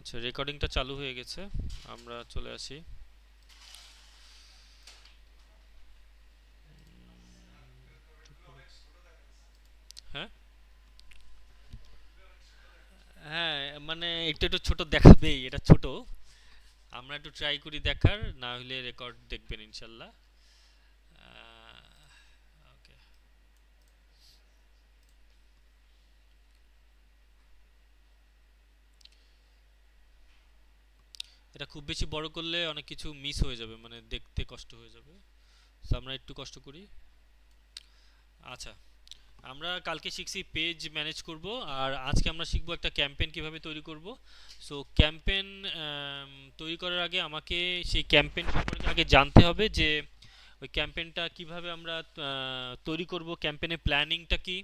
আচ্ছা, রেকর্ডিংটা চালু হয়ে গেছে। আমরা চলে আসি। হ্যাঁ, হ্যাঁ, মানে একটু একটু ছোট দেখাবেই, এটা ছোট। আমরা একটু ট্রাই করি দেখার, না হলে রেকর্ড দেখবেন ইনশাল্লাহ। ওকে, এটা খুব বেশি বড় করলে অনেক কিছু মিস হয়ে যাবে, মানে দেখতে কষ্ট হয়ে যাবে। তো আমরা একটু কষ্ট করি। আচ্ছা, আমরা কালকে শিখছি পেজ ম্যানেজ করব, আর আজকে আমরা শিখবো একটা ক্যাম্পেইন কিভাবে তৈরি করব। সো ক্যাম্পেইন তৈরি করার আগে আমাকে সেই ক্যাম্পেইন সম্পর্কে আগে জানতে হবে যে ওই ক্যাম্পেইনটা কিভাবে আমরা তৈরি করব, ক্যাম্পেইনের প্ল্যানিংটা কি,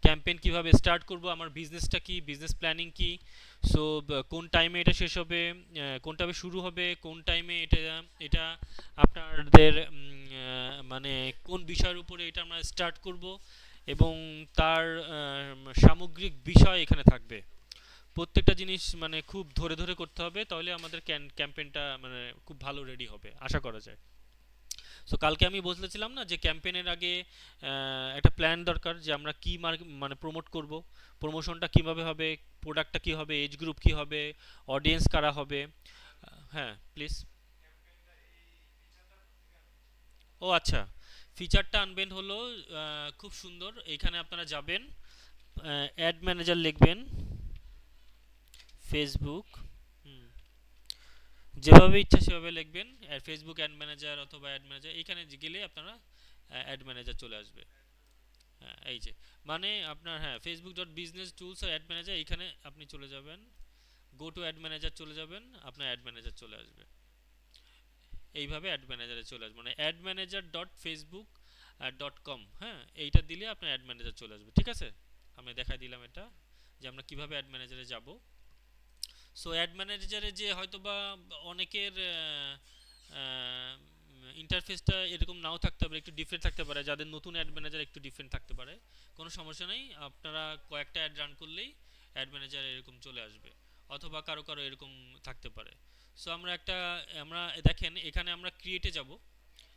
ক্যাম্পেইন কিভাবে স্টার্ট করব, আমার বিজনেসটা কি, বিজনেস প্ল্যানিং কি। সো কোন টাইমে এটা শেষ হবে, কোন টাইমে শুরু হবে, কোন টাইমে এটা এটা আপনাদের মানে কোন বিষয়ের উপরে এটা আমরা স্টার্ট করব, এবং তার সামগ্রিক বিষয় এখানে থাকবে। প্রত্যেকটা জিনিস মানে খুব ধরে ধরে করতে হবে, তাহলে আমাদের ক্যাম্পেইনটা মানে খুব ভালো রেডি হবে আশা করা যায়। সো কালকে আমি বলতেছিলাম না যে ক্যাম্পেইনের আগে একটা প্ল্যান দরকার, যে আমরা কি মানে প্রমোট করব, প্রমোশনটা কিভাবে হবে, প্রোডাক্টটা কি হবে, এজ গ্রুপ কি হবে, অডিয়েন্স কারা হবে। হ্যাঁ প্লিজ। ও আচ্ছা, ফিচারটা আনবেন হলো খুব সুন্দর। এইখানে আপনারা যাবেন, অ্যাড ম্যানেজার লিখবেন, ফেসবুক, যেভাবে ইচ্ছা সেভাবে লিখবেন, ফেসবুক অ্যাড ম্যানেজার অথবা অ্যাড ম্যানেজার, এইখানে গেলে আপনারা অ্যাড ম্যানেজার চলে আসবে। হ্যাঁ এই যে, মানে আপনার, হ্যাঁ, ফেসবুক ডট বিজনেস টুলস আর অ্যাড ম্যানেজার, এইখানে আপনি চলে যাবেন, গো টু অ্যাড ম্যানেজার চলে যাবেন, আপনার অ্যাড ম্যানেজার চলে আসবে। এইভাবে অ্যাড ম্যানেজারে চলে আসবে, মানে add manager dot Facebook dot কম। হ্যাঁ, এইটা দিলে আপনার অ্যাড ম্যানেজার চলে আসবে। ঠিক আছে, আমি দেখাই দিলাম এটা, যে আমরা কিভাবে অ্যাড ম্যানেজারে যাব। সো অ্যাড ম্যানেজারে যে হয়তোবা অনেকের ইন্টারফেসটা এরকম নাও থাকতে পারে, একটু ডিফারেন্ট থাকতে পারে, যাদের নতুন অ্যাড ম্যানেজার একটু ডিফারেন্ট থাকতে পারে। কোনো সমস্যা নেই, আপনারা কয়েকটা অ্যাড রান করলেই অ্যাড ম্যানেজার এরকম চলে আসবে, অথবা কারো কারো এরকম থাকতে পারে। সো আমরা দেখেন এখানে আমরা ক্রিয়েটে যাব।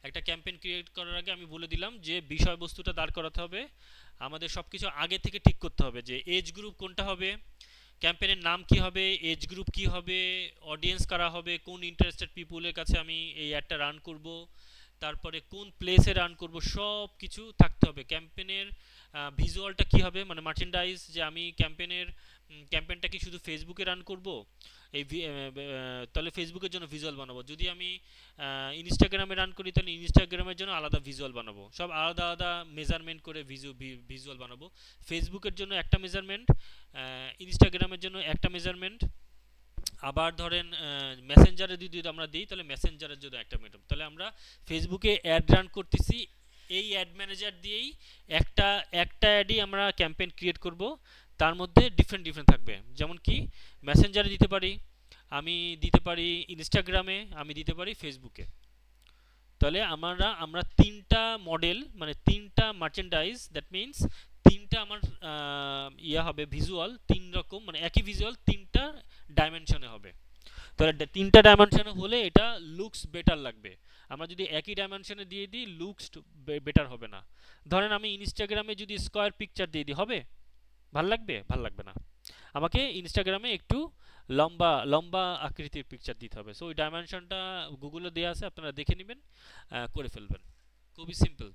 একটা ক্যাম্পেইন ক্রিয়েট করার আগে আমি বলে দিলাম যে বিষয়বস্তুটা দাঁড় করাতে হবে, আমাদের সব কিছু আগে থেকে ঠিক করতে হবে, যে এজ গ্রুপ কোনটা হবে, ক্যাম্পেইনের নাম কি হবে, এজ গ্রুপ কি হবে, অডিয়েন্স কারা হবে, কোন ইন্টারেস্টেড পিপুলের কাছে আমি এই অ্যাডটা রান করব, তারপরে কোন প্লেসে রান করব, সব কিছু থাকতে হবে। ক্যাম্পেইনের ভিজুয়ালটা কি হবে, মানে মার্চেন্ডাইজ, যে আমি ক্যাম্পেইনটা কি শুধু ফেসবুকে রান করব, তাহলে ফেসবুকের জন্য ভিজুয়াল বানাবো। যদি আমি ইনস্টাগ্রামে রান করি, তাহলে ইনস্টাগ্রামের জন্য আলাদা ভিজুয়াল বানাবো। সব আলাদা আলাদা মেজারমেন্ট করে ভিজুয়াল বানাবো। ফেসবুকের জন্য একটা মেজারমেন্ট, ইনস্টাগ্রামের জন্য একটা মেজারমেন্ট, আবার ধরেন মেসেঞ্জারে যদি আমরা দিই, তাহলে মেসেঞ্জারের জন্য একটা মেজারমেন্ট। তাহলে আমরা ফেসবুকে অ্যাড রান করতেছি, এই অ্যাড ম্যানেজার দিয়েই একটা একটা অ্যাডই আমরা ক্যাম্পেইন ক্রিয়েট করব, তার মধ্যে ডিফারেন্ট ডিফারেন্ট থাকবে। যেমন কি মেসেঞ্জারে দিতে পারি, আমি দিতে পারি ইনস্টাগ্রামে, আমি দিতে পারি ফেসবুকে। তাহলে আমরা তিনটা মডেল, মানে তিনটা মার্চেন্ডাইজ, দ্যাট মিন্স তিনটা আমার ইয়া হবে, ভিজুয়াল তিন রকম, মানে একই ভিজুয়াল তিনটা ডাইমেনশনে হবে। তাহলে তিনটা ডাইমেনশনে হলে এটা লুকস বেটার লাগবে। আমরা যদি একই ডাইমেনশনে দিয়ে দিই, লুকস বেটার হবে না। ধরেন আমি ইনস্টাগ্রামে যদি স্কোয়ার পিকচার দিয়ে দিই, হবে? ভাল লাগবে? ভাল লাগবে না। আমাকে ইনস্টাগ্রামে একটু লম্বা লম্বা আকৃতির পিকচার দিতে হবে। সো ওই ডাইমেনশনটা গুগলে দেওয়া আছে, আপনারা দেখে নেবেন, করে ফেলবেন। খুবই সিম্পল।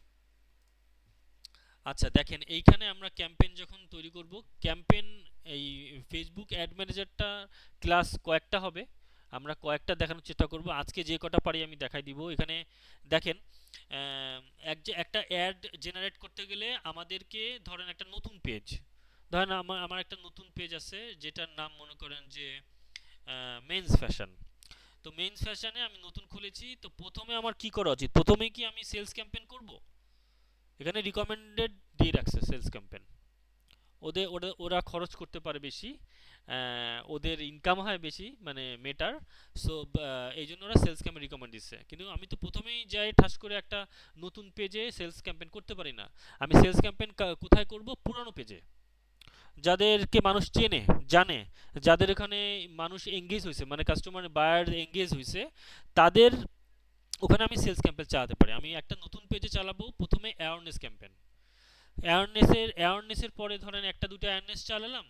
আচ্ছা দেখেন, এইখানে আমরা ক্যাম্পেইন যখন তৈরি করব, ক্যাম্পেইন, এই ফেসবুক অ্যাড ম্যানেজারটা ক্লাস কয়েকটা হবে, আমরা কয়েকটা দেখানোর চেষ্টা করব। আজকে যে কটা পারি আমি দেখাই দিব। এখানে দেখেন, একটা অ্যাড জেনারেট করতে গেলে আমাদেরকে, ধরেন একটা নতুন পেজ, ধরেন আমার একটা নতুন পেজ আছে, যেটার নাম মনে করেন যে মেন্স ফ্যাশন। তো মেন্স ফ্যাশনে আমি নতুন খুলেছি, তো প্রথমে আমার কি করা উচিত? প্রথমে কি আমি সেলস ক্যাম্পেইন করব? এখানে রিকমেন্ডেড দিয়ে রাখছে সেলস ক্যাম্পেইন। ওরা খরচ করতে পারে বেশি, ওদের ইনকাম হয় বেশি, মানে মেটার। সো এই জন্য ওরা সেলস ক্যাম্পেইন রিকমেন্ড দিচ্ছে, কিন্তু আমি তো প্রথমেই যাই ঠাস করে একটা নতুন পেজে সেলস ক্যাম্পেইন করতে পারি না। আমি সেলস ক্যাম্পেইন কোথায় করব? পুরানো পেজে। যাদেরকে মানুষ চেনে, জানে, যাদের এখানে মানুষ এঙ্গেজ হয়েছে, মানে কাস্টমার বায়ার এঙ্গেজ হয়েছে, তাদের ওখানে আমি সেলস ক্যাম্পেন চালাতে পারি। আমি একটা নতুন পেজে চালাবো প্রথমে অ্যাওয়ারনেস ক্যাম্পেন। অ্যাওয়ারনেসের পরে ধরেন একটা দুটো অ্যাওয়ারনেস চালালাম,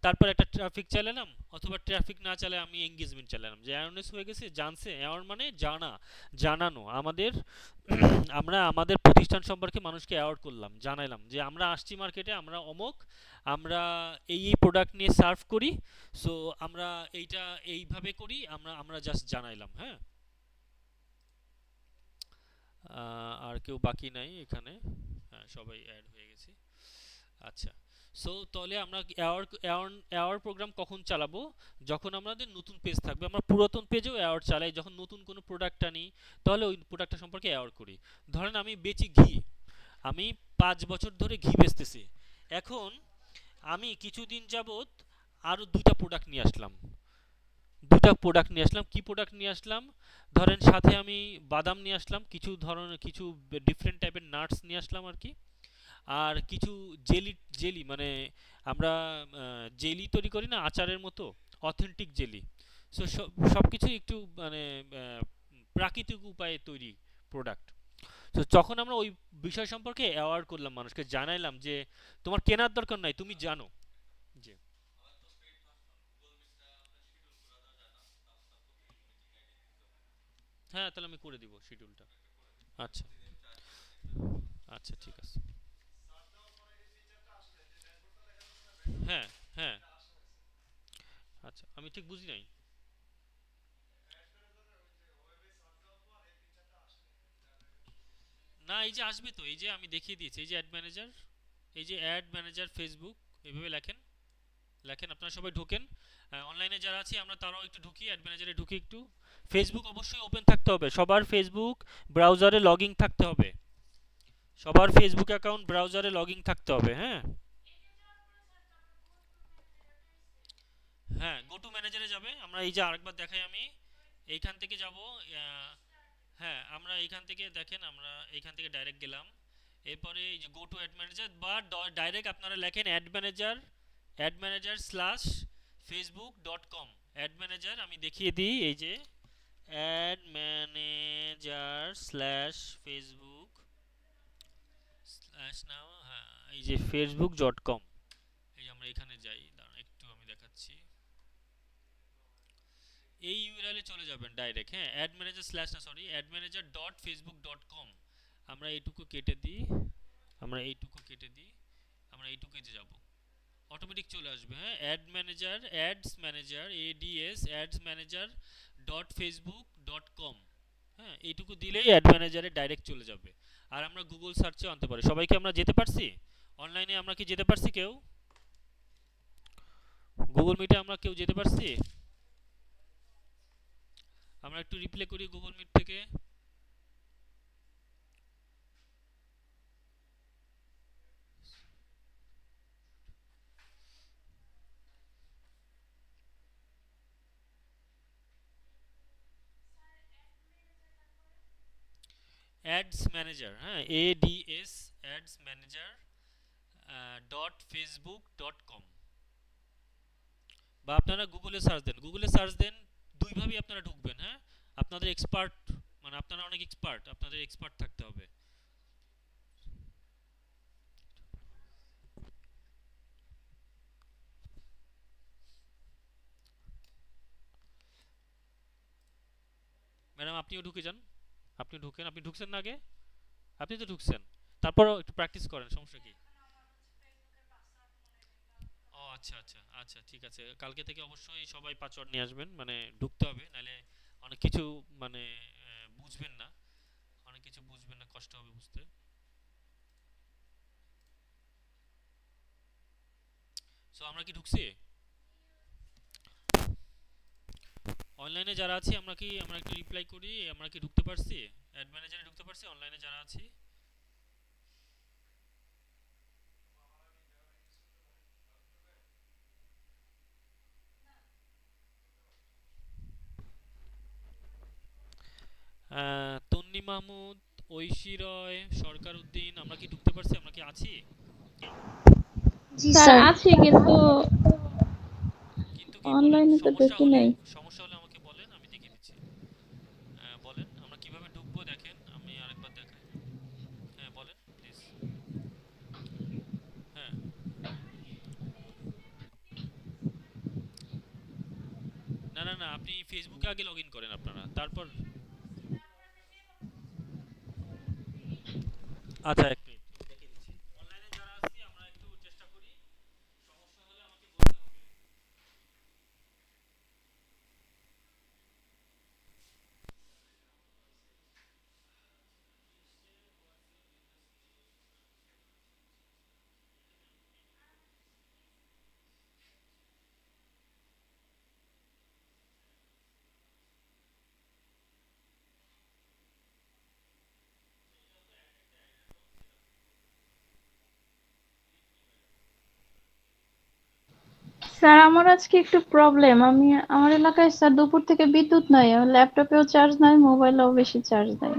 তারপর একটা ট্রাফিক চালালাম, অথবা ট্রাফিক না চালায় আমি এঙ্গেজমেন্ট চালালাম, যে অ্যাওয়ারনেস হয়ে গেছে, জানছে। অ্যাওয়ার মানে জানা, জানানো আমাদের। আমরা আমাদের প্রতিষ্ঠান সম্পর্কে মানুষকে অ্যাওয়ার্ড করলাম, জানাইলাম যে আমরা আসছি মার্কেটে, আমরা অমুক, আমরা এই প্রোডাক্ট নিয়ে সার্ভ করি। সো আমরা এইটা এইভাবে করি, আমরা আমরা জাস্ট জানাইলাম। হ্যাঁ, আর কেউ বাকি নাই এখানে? হ্যাঁ, সবাই অ্যাড হয়ে গেছে। আচ্ছা, সো তাহলে আমরা অ্যাওয়ার প্রোগ্রাম কখন চালাবো? যখন আমাদের নতুন পেজ থাকবে। আমরা পুরাতন পেজেও অ্যাওয়ার চালাই, যখন নতুন কোনো প্রোডাক্ট আনি তাহলে ওই প্রোডাক্টটা সম্পর্কে অ্যাওয়ার করি। ধরেন আমি বেচি ঘি, আমি 5 বছর ধরে ঘি বেচতেছি। এখন আমি কিছুদিন যাবত আরো দুইটা প্রোডাক্ট নিয়ে আসলাম। কি প্রোডাক্ট নিয়ে আসলাম? ধরেন সাথে আমি বাদাম নিয়ে আসলাম, কিছু ধরনের কিছু ডিফারেন্ট টাইপের নাটস নিয়ে আসলাম আর কি। আর কিছু জেলি, জেলি মানে আমরা জেলি তৈরি করি না আচারের মতো, অথেন্টিক জেলি। সো সব কিছু একটু মানে প্রাকৃতিক উপায়ে তৈরি প্রোডাক্ট। তো যখন আমরা ওই বিষয় সম্পর্কে অ্যাওয়ার করলাম, মানুষকে জানাইলাম যে তোমার কেনার দরকার নাই, তুমি জানো যে। হ্যাঁ, তাহলে আমি করে দিব শিডিউলটা। আচ্ছা, আচ্ছা, ঠিক আছে। হ্যাঁ, হ্যাঁ, আচ্ছা, আমি ঠিক বুঝি নাই। না, এই যে আসবে তো, এই যে আমি দেখিয়ে দিয়েছি, এই যে অ্যাড ম্যানেজার, এই যে অ্যাড ম্যানেজার ফেসবুক, এইভাবে লেখেন। লেখেন, আপনারা সবাই ঢোকেন। অনলাইনে যারা আছি আমরা তারাও একটু ঢুকি, অ্যাড ম্যানেজারে ঢুকি একটু। ফেসবুক অবশ্যই ওপেন থাকতে হবে, সবার ফেসবুক ব্রাউজারে লগইন থাকতে হবে। সবার ফেসবুক অ্যাকাউন্ট ব্রাউজারে লগইন থাকতে হবে। হ্যাঁ, হ্যাঁ, গো টু ম্যানেজারে যাবে। আমরা এই যে আরেকবার দেখাই আমি, এইখান থেকে যাব। হ্যাঁ, আমরা এইখান থেকে দেখেন, আমরা এইখান থেকে ডাইরেক্ট গেলাম। এরপরে এই যে গো টু অ্যাড ম্যানেজার, বা ডাইরেক্ট আপনারা লেখেন ad manager slash Facebook dot com. Ad manager আমি দেখিয়ে দিই, এই যে ad manager slash Facebook slash now, হ্যাঁ, এই যে ফেসবুক ডট কম। এই যে আমরা এখানে যাই, দাঁড়ান একটু আমি দেখাচ্ছি। এই ইউআরএল এ চলে যাবেন ডাইরেক্ট। হ্যাঁ, অ্যাড ম্যানেজার স্ল্যাশ না, sorry, add manager dot Facebook dot কম। আমরা এইটুকু কেটে দিই, আমরা এইটুকু কেটে দিই, আমরা এইটুকুতে যাব, অটোমেটিক চলে আসবে। হ্যাঁ, ads manager ads ads manager dot Facebook dot কম। হ্যাঁ, এইটুকু দিলেই অ্যাড ম্যানেজারে ডাইরেক্ট চলে যাবে। আর আমরা গুগল সার্চেও আনতে পারি। সবাইকে আমরা যেতে পারছি অনলাইনে? আমরা কি যেতে পারছি কেউ? গুগল মিটে আমরা কেউ যেতে পারছি? আমরা একটু রিপ্লে করি গুগল মিট থেকে। অ্যাডস ম্যানেজার, হ্যাঁ, ads ads manager dot Facebook dot কম। বা আপনারা গুগলে সার্চ দেন, দুইভাবেই আপনারা ঢুকবেন। হ্যাঁ, আপনাদের এক্সপার্ট, মানে আপনারা অনেক এক্সপার্ট, আপনাদের এক্সপার্ট থাকতে হবে। ম্যাডাম আপনিও ঢুকে যান, আপনি ঢুকেন, আপনি ঢুকছেন না আগে? আপনি তো ঢুকছেন, তারপরও একটু প্র্যাকটিস করেন, সমস্যা কি? ও আচ্ছা, আচ্ছা, আচ্ছা, ঠিক আছে, কালকে থেকে অবশ্যই সবাই পাসওয়ার্ড নিয়ে আসবেন, মানে ঢুকতে হবে, নাহলে অনেক কিছু মানে বুঝবেন না, অনেক কিছু বুঝবেন না, কষ্ট হবে বুঝতে। সো আমরা কি ঢুকছি? অনলাইনে যারা আছি আমরা একটু রিপ্লাই করি, আমরা কি ঢুকতে পারছি? অ্যাড ম্যানেজারে ঢুকতে পারছি অনলাইনে যারা আছি? তন্নি মাহমুদ, ঐশী রয়, সরকার উদ্দিন, আমরা কি ঢুকতে পারছি? আমরা কি আছি কেউ? জি স্যার স্যার। আছে কিন্তু কিন্তু কি বলেন, অনলাইনে তো সমস্যা দেখি হলে নাই। আমাকে বলেন, আমি দেখিয়ে দিচ্ছি। বলেন আমরা কিভাবে ঢুকবো, দেখেন আমি আরেকবার দেখাই। হ্যাঁ বলেন প্লিজ। হ্যাঁ। না না না, আপনি ফেসবুকে আগে লগ ইন করেন আপনারা, তারপর। আচ্ছা এক মিনিট দেখিয়ে দিচ্ছি। অনলাইনে যারা আছি আমরা একটু চেষ্টা করি, সমস্যা হলে আমাকে বলতে হবে। স্যার আমার আজকে একটু প্রবলেম, আমার এলাকায় স্যার দুপুর থেকে বিদ্যুৎ নাই, আমার ল্যাপটপেও চার্জ নাই, মোবাইলেও বেশি চার্জ নাই।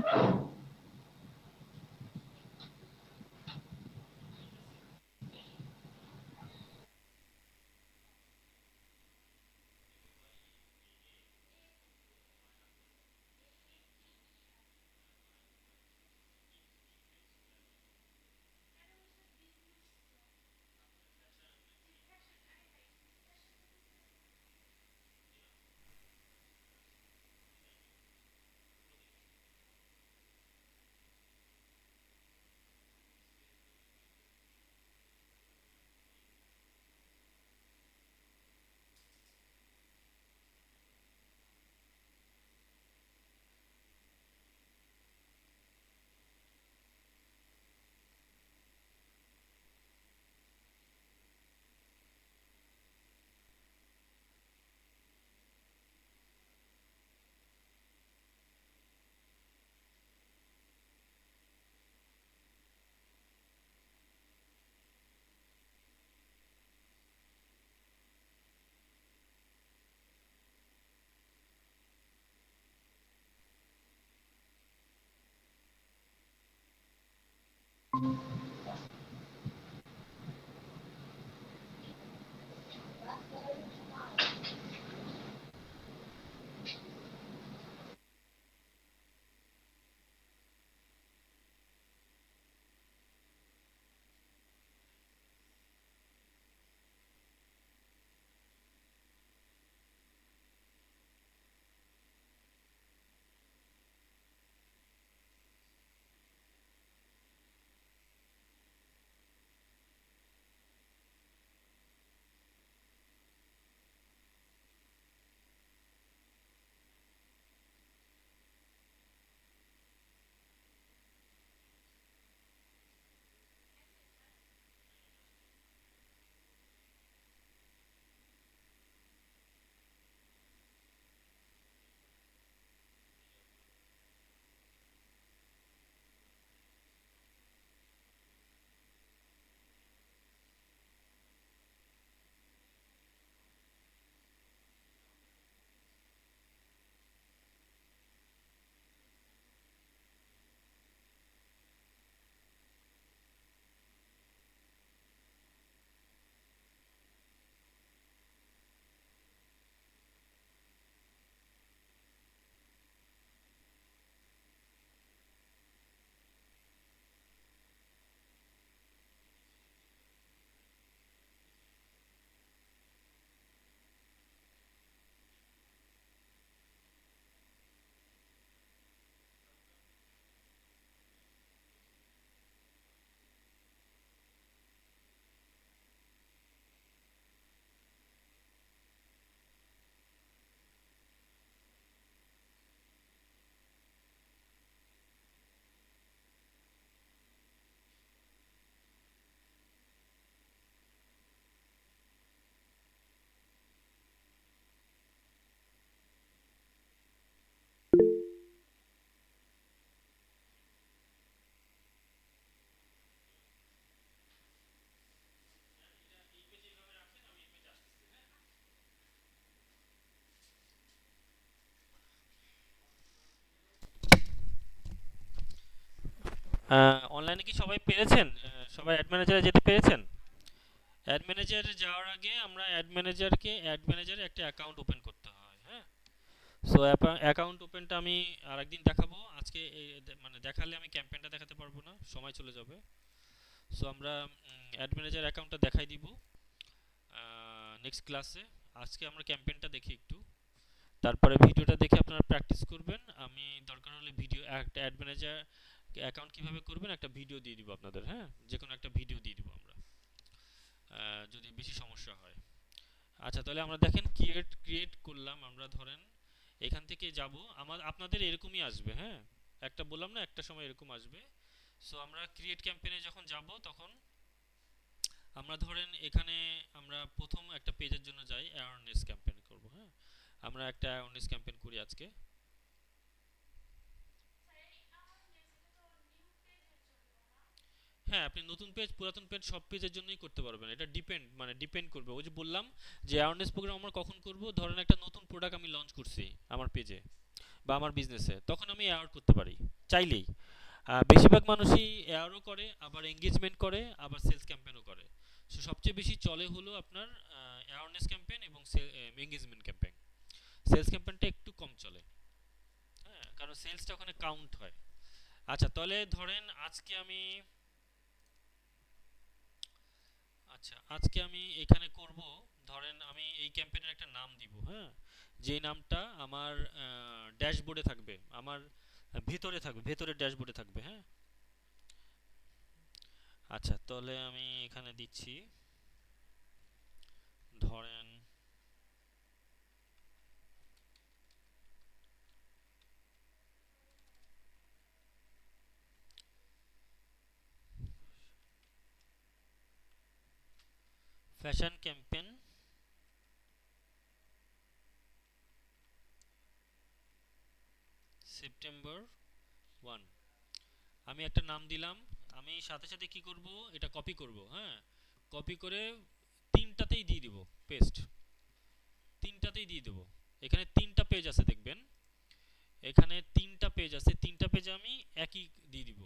অনলাইনে কি সবাই পেরেছেন? সবাই অ্যাড ম্যানেজারে যেতে পেরেছেন? অ্যাড ম্যানেজারে যাওয়ার আগে আমরা অ্যাড ম্যানেজারে একটা অ্যাকাউন্ট ওপেন করতে হয়, হ্যাঁ। সো অ্যাকাউন্ট ওপেনটা আমি আরেকদিন দেখাবো। আজকে মানে দেখালে আমি ক্যাম্পেইনটা দেখাতে পারবো না, সময় চলে যাবে। সো আমরা অ্যাড ম্যানেজার অ্যাকাউন্টটা দেখাই দিব নেক্সট ক্লাসে। আজকে আমরা ক্যাম্পেইনটা দেখি একটু, তারপরে ভিডিওটা দেখে আপনারা প্র্যাকটিস করবেন। আমি দরকার হলে ভিডিও একটা অ্যাড ম্যানেজার অ্যাকাউন্ট কিভাবে করবেন একটা ভিডিও দিয়ে দিব আপনাদের, হ্যাঁ, যে কোনো একটা ভিডিও দিয়ে দিব আমরা, যদি বেশি সমস্যা হয়। আচ্ছা, তাহলে আমরা দেখেন ক্রিয়েট করলাম। আমরা ধরেন এখান থেকে যাব, আপনাদের এরকমই আসবে, হ্যাঁ, একটা বললাম না একটা সময় এরকম আসবে। সো আমরা ক্রিয়েট ক্যাম্পেইনে যখন যাব তখন আমরা ধরেন এখানে আমরা প্রথম একটা পেজের জন্য যাই, অ্যাওয়ারনেস ক্যাম্পেইন করব, হ্যাঁ। আমরা একটা অ্যাওয়ারনেস ক্যাম্পেইন করি আজকে। হ্যাঁ, আপনি নতুন পেজ পুরাতন পেজ সব পেজের জন্যই করতে পারবেন। এটা ডিপেন্ড করবে, ওই যে বললাম যে অ্যাওয়ারনেস প্রোগ্রাম আমরা কখন করব, ধরেন একটা নতুন প্রোডাক্ট আমি লঞ্চ করছি আমার পেজে বা আমার বিজনেসে, তখন আমি অ্যাওয়ার্ড করতে পারি চাইলেই। বেশিরভাগ মানুষই অ্যাওয়ারও করে, আবার এঙ্গেজমেন্ট করে, আবার সেলস ক্যাম্পেইনও করে। সো সবচেয়ে বেশি চলে হলো আপনার অ্যাওয়ারনেস ক্যাম্পেইন এবং এঙ্গেজমেন্ট ক্যাম্পেইন। সেলস ক্যাম্পেইনটা একটু কম চলে, হ্যাঁ, কারণ সেলসটা ওখানে কাউন্ট হয়। আচ্ছা, তাহলে ধরেন আজকে আমি এখানে করব, ধরেন আমি এই ক্যাম্পেইনের একটা নাম দিব, হ্যাঁ, যে নামটা আমার ড্যাশবোর্ডে থাকবে, আমার ভেতরে ড্যাশবোর্ডে থাকবে, হ্যাঁ। আচ্ছা, তাহলে আমি এখানে দিচ্ছি ধরেন ফ্যাশন ক্যাম্পেইন সেপ্টেম্বর 1। আমি একটা নাম দিলাম। আমি সাথে সাথে কি করব, এটা কপি করব, হ্যাঁ, কপি করে তিনটাতেই দিয়ে দিব পেস্ট, তিনটাতেই দিয়ে দেব। এখানে তিনটা পেজ আছে দেখবেন, এখানে তিনটা পেজ আছে, তিনটা পেজে আমি একই দিয়ে দিব।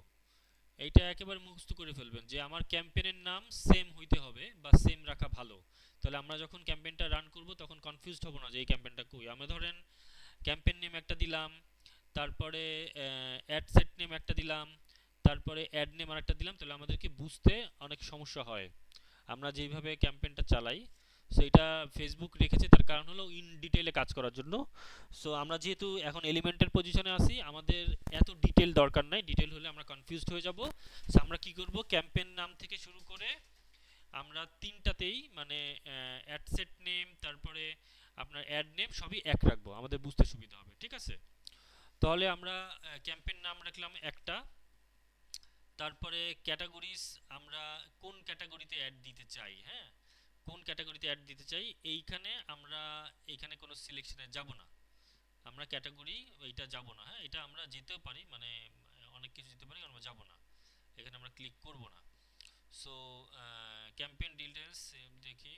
এইটা একেবারে মুখস্থ করে ফেলবেন যে আমার ক্যাম্পেইনের নাম সেম হইতে হবে বা সেম রাখা ভালো। তাহলে আমরা যখন ক্যাম্পেইনটা রান করব তখন কনফিউজড হব না যে এই ক্যাম্পেইনটা কই। আমরা ধরেন ক্যাম্পেইন নেম একটা দিলাম, তারপরে অ্যাড সেট নেম একটা দিলাম, তারপরে অ্যাড নেম আরেকটা দিলাম, তাহলে আমাদেরকে বুঝতে অনেক সমস্যা হয় আমরা যেইভাবে ক্যাম্পেইনটা চালাই। সো এটা ফেসবুক রেখেছে, তার কারণ হলো ইন ডিটেইলে কাজ করার জন্য। সো আমরা যেহেতু এখন এলিমেন্টের পজিশনে আছি, আমাদের এত ডিটেইল দরকার নাই, ডিটেইল হলে আমরা কনফিউজড হয়ে যাব। সো আমরা কি করব, ক্যাম্পেইন নাম থেকে শুরু করে আমরা তিনটাতেই মানে অ্যাড সেট নেম, তারপরে আপনার অ্যাড নেম সবই এক রাখবো, আমাদের বুঝতে সুবিধা হবে, ঠিক আছে। তাহলে আমরা ক্যাম্পেইন নাম রাখলাম একটা, তারপরে ক্যাটাগরিজ, আমরা কোন ক্যাটাগরিতে অ্যাড দিতে চাই, হ্যাঁ, কোন ক্যাটাগরিতে অ্যাড দিতে চাই, আমরা এইখানে কোনো সিলেকশনে যাব না, আমরা ক্যাটাগরি এইটা যাব না, হ্যাঁ, এটা আমরা যেতেও পারি, মানে অনেক কিছু যেতে পারি, আমরা যাব না, এখানে আমরা ক্লিক করব না। সো ক্যাম্পেইন ডিটেইলস দেখি,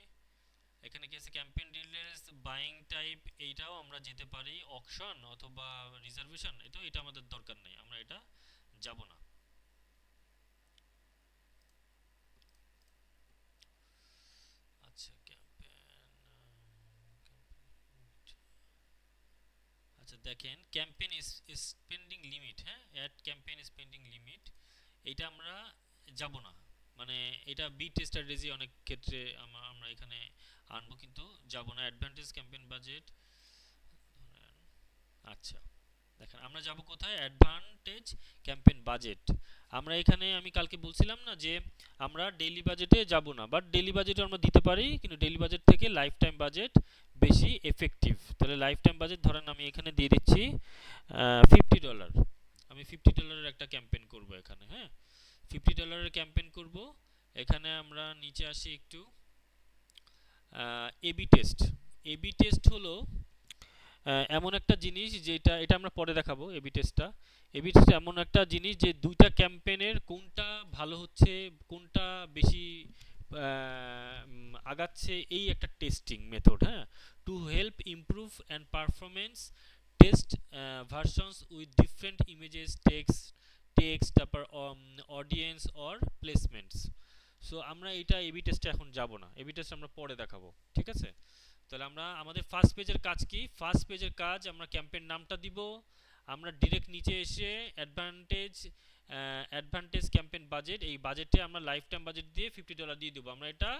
এখানে কি আছে, ক্যাম্পেইন ডিটেইলস, বাইং টাইপ, এইটাও আমরা যেতে পারি, অকশন অথবা রিজার্ভেশন, এটা আমাদের দরকার নেই, আমরা এটা যাব না। আচ্ছা, আচ্ছা দেখেন, ক্যাম্পেইন স্পেন্ডিং লিমিট, হ্যাঁ, অ্যাড ক্যাম্পেইন স্পেন্ডিং লিমিট, এইটা আমরা যাব না, মানে এটা বিট স্ট্র্যাটেজি অনেক ক্ষেত্রে আমরা এখানে আনবো, কিন্তু যাব না। অ্যাডভান্টেজ ক্যাম্পেইন বাজেট, আচ্ছা দেখেন আমরা যাব কোথায়, অ্যাডভান্টেজ ক্যাম্পেইন বাজেট। আমরা এখানে আমি কালকে বলছিলাম না যে আমরা ডেইলি বাজেটে যাব না, বাট ডেইলি বাজেটে আমরা দিতে পারি, কিন্তু ডেইলি বাজেট থেকে লাইফ টাইম বাজেট বেশি এফেক্টিভ। তাহলে লাইফ টাইম বাজেট ধরেন আমি এখানে দিয়ে দিচ্ছি $50। আমি $50 একটা ক্যাম্পেইন করব এখানে, হ্যাঁ, $50 ক্যাম্পেইন করব। এখানে আমরা নিচে আসি একটু, এবি টেস্ট। এবি টেস্ট হলো এমন একটা জিনিস যেটা, এটা আমরা পরে দেখাবো। এবি টেস্টটা, এবি টেস্ট এমন একটা জিনিস যে দুইটা ক্যাম্পেইনের কোনটা ভালো হচ্ছে, কোনটা বেশি আগাচ্ছে, এই একটা টেস্টিং মেথড, হ্যাঁ, to help improve and performance test versions with different images, text, তারপর অডিয়েন্স অর প্লেসমেন্টস। সো আমরা এটা এবি টেস্টে এখন যাব না, এবি টেস্ট আমরা পরে দেখাবো, ঠিক আছে? তাহলে আমরা আমাদের ফার্স্ট পেজের কাজ কি? ফার্স্ট পেজের কাজ আমরা ক্যাম্পেইন নামটা দিব, আমরা ডিরেক্ট নিচে এসে অ্যাডভান্টেজ অ্যাডভান্টেজ ক্যাম্পেইন বাজেট, এই বাজেটে আমরা লাইফ টাইম বাজেট দিয়ে $50 দিয়ে দেবো। আমরা এটা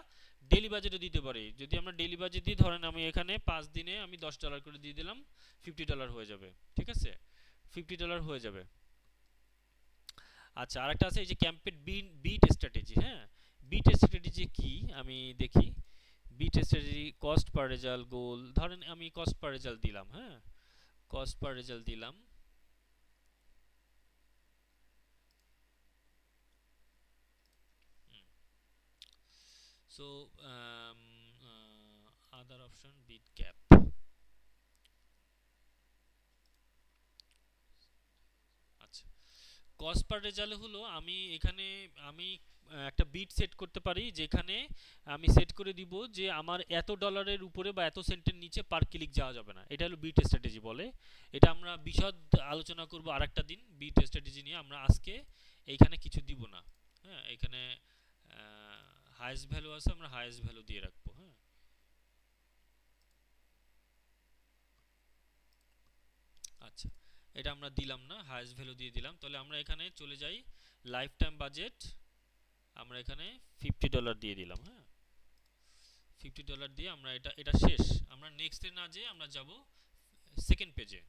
ডেইলি বাজেটও দিতে পারি। যদি আমরা ডেইলি বাজেট দিই, ধরেন আমি এখানে 5 দিনে আমি $10 করে দিয়ে দিলাম, $50 হয়ে যাবে, ঠিক আছে? $50 হয়ে যাবে। আচ্ছা, আরেকটা আছে এই যে ক্যাম্পেইন বিট স্ট্র্যাটেজি। হ্যাঁ, বিট স্ট্র্যাটেজি কি আমি দেখি। Bid strategy cost per result goal, ধরেন আমি কস্ট পার রেজাল্ট দিলাম। হ্যাঁ, কস্ট পার রেজাল্ট দিলাম। So other option bid cap. আচ্ছা, কস্ট পার রেজাল্ট হলো আমি এখানে আমি একটা বিট সেট করতে পারি, যেখানে আমি সেট করে দিব যে আমার এত ডলারের উপরে বা এত সেন্টের নিচে পার ক্লিক যাওয়া যাবে না। এটা হলো বিট স্ট্র্যাটেজি বলে। এটা আমরা বিশদ আলোচনা করব আরেকটা দিন বিট স্ট্র্যাটেজি নিয়ে। আমরা আজকে এইখানে কিছু দিব না। হ্যাঁ, এখানে হাইয়েস্ট ভ্যালু আছে, আমরা হাইয়েস্ট ভ্যালু দিয়ে রাখবো। হ্যাঁ, আচ্ছা, এটা আমরা দিলাম না, হাইয়েস্ট ভ্যালু দিয়ে দিলাম। তাহলে আমরা এখানে চলে যাই লাইফ টাইম বাজেট, আমরা এখানে $50 দিয়ে দিলাম। হ্যাঁ, $50 দিয়ে আমরা এটা এটা শেষ। আমরা নেক্সটে না যেয়ে আমরা যাব সেকেন্ড পেজে।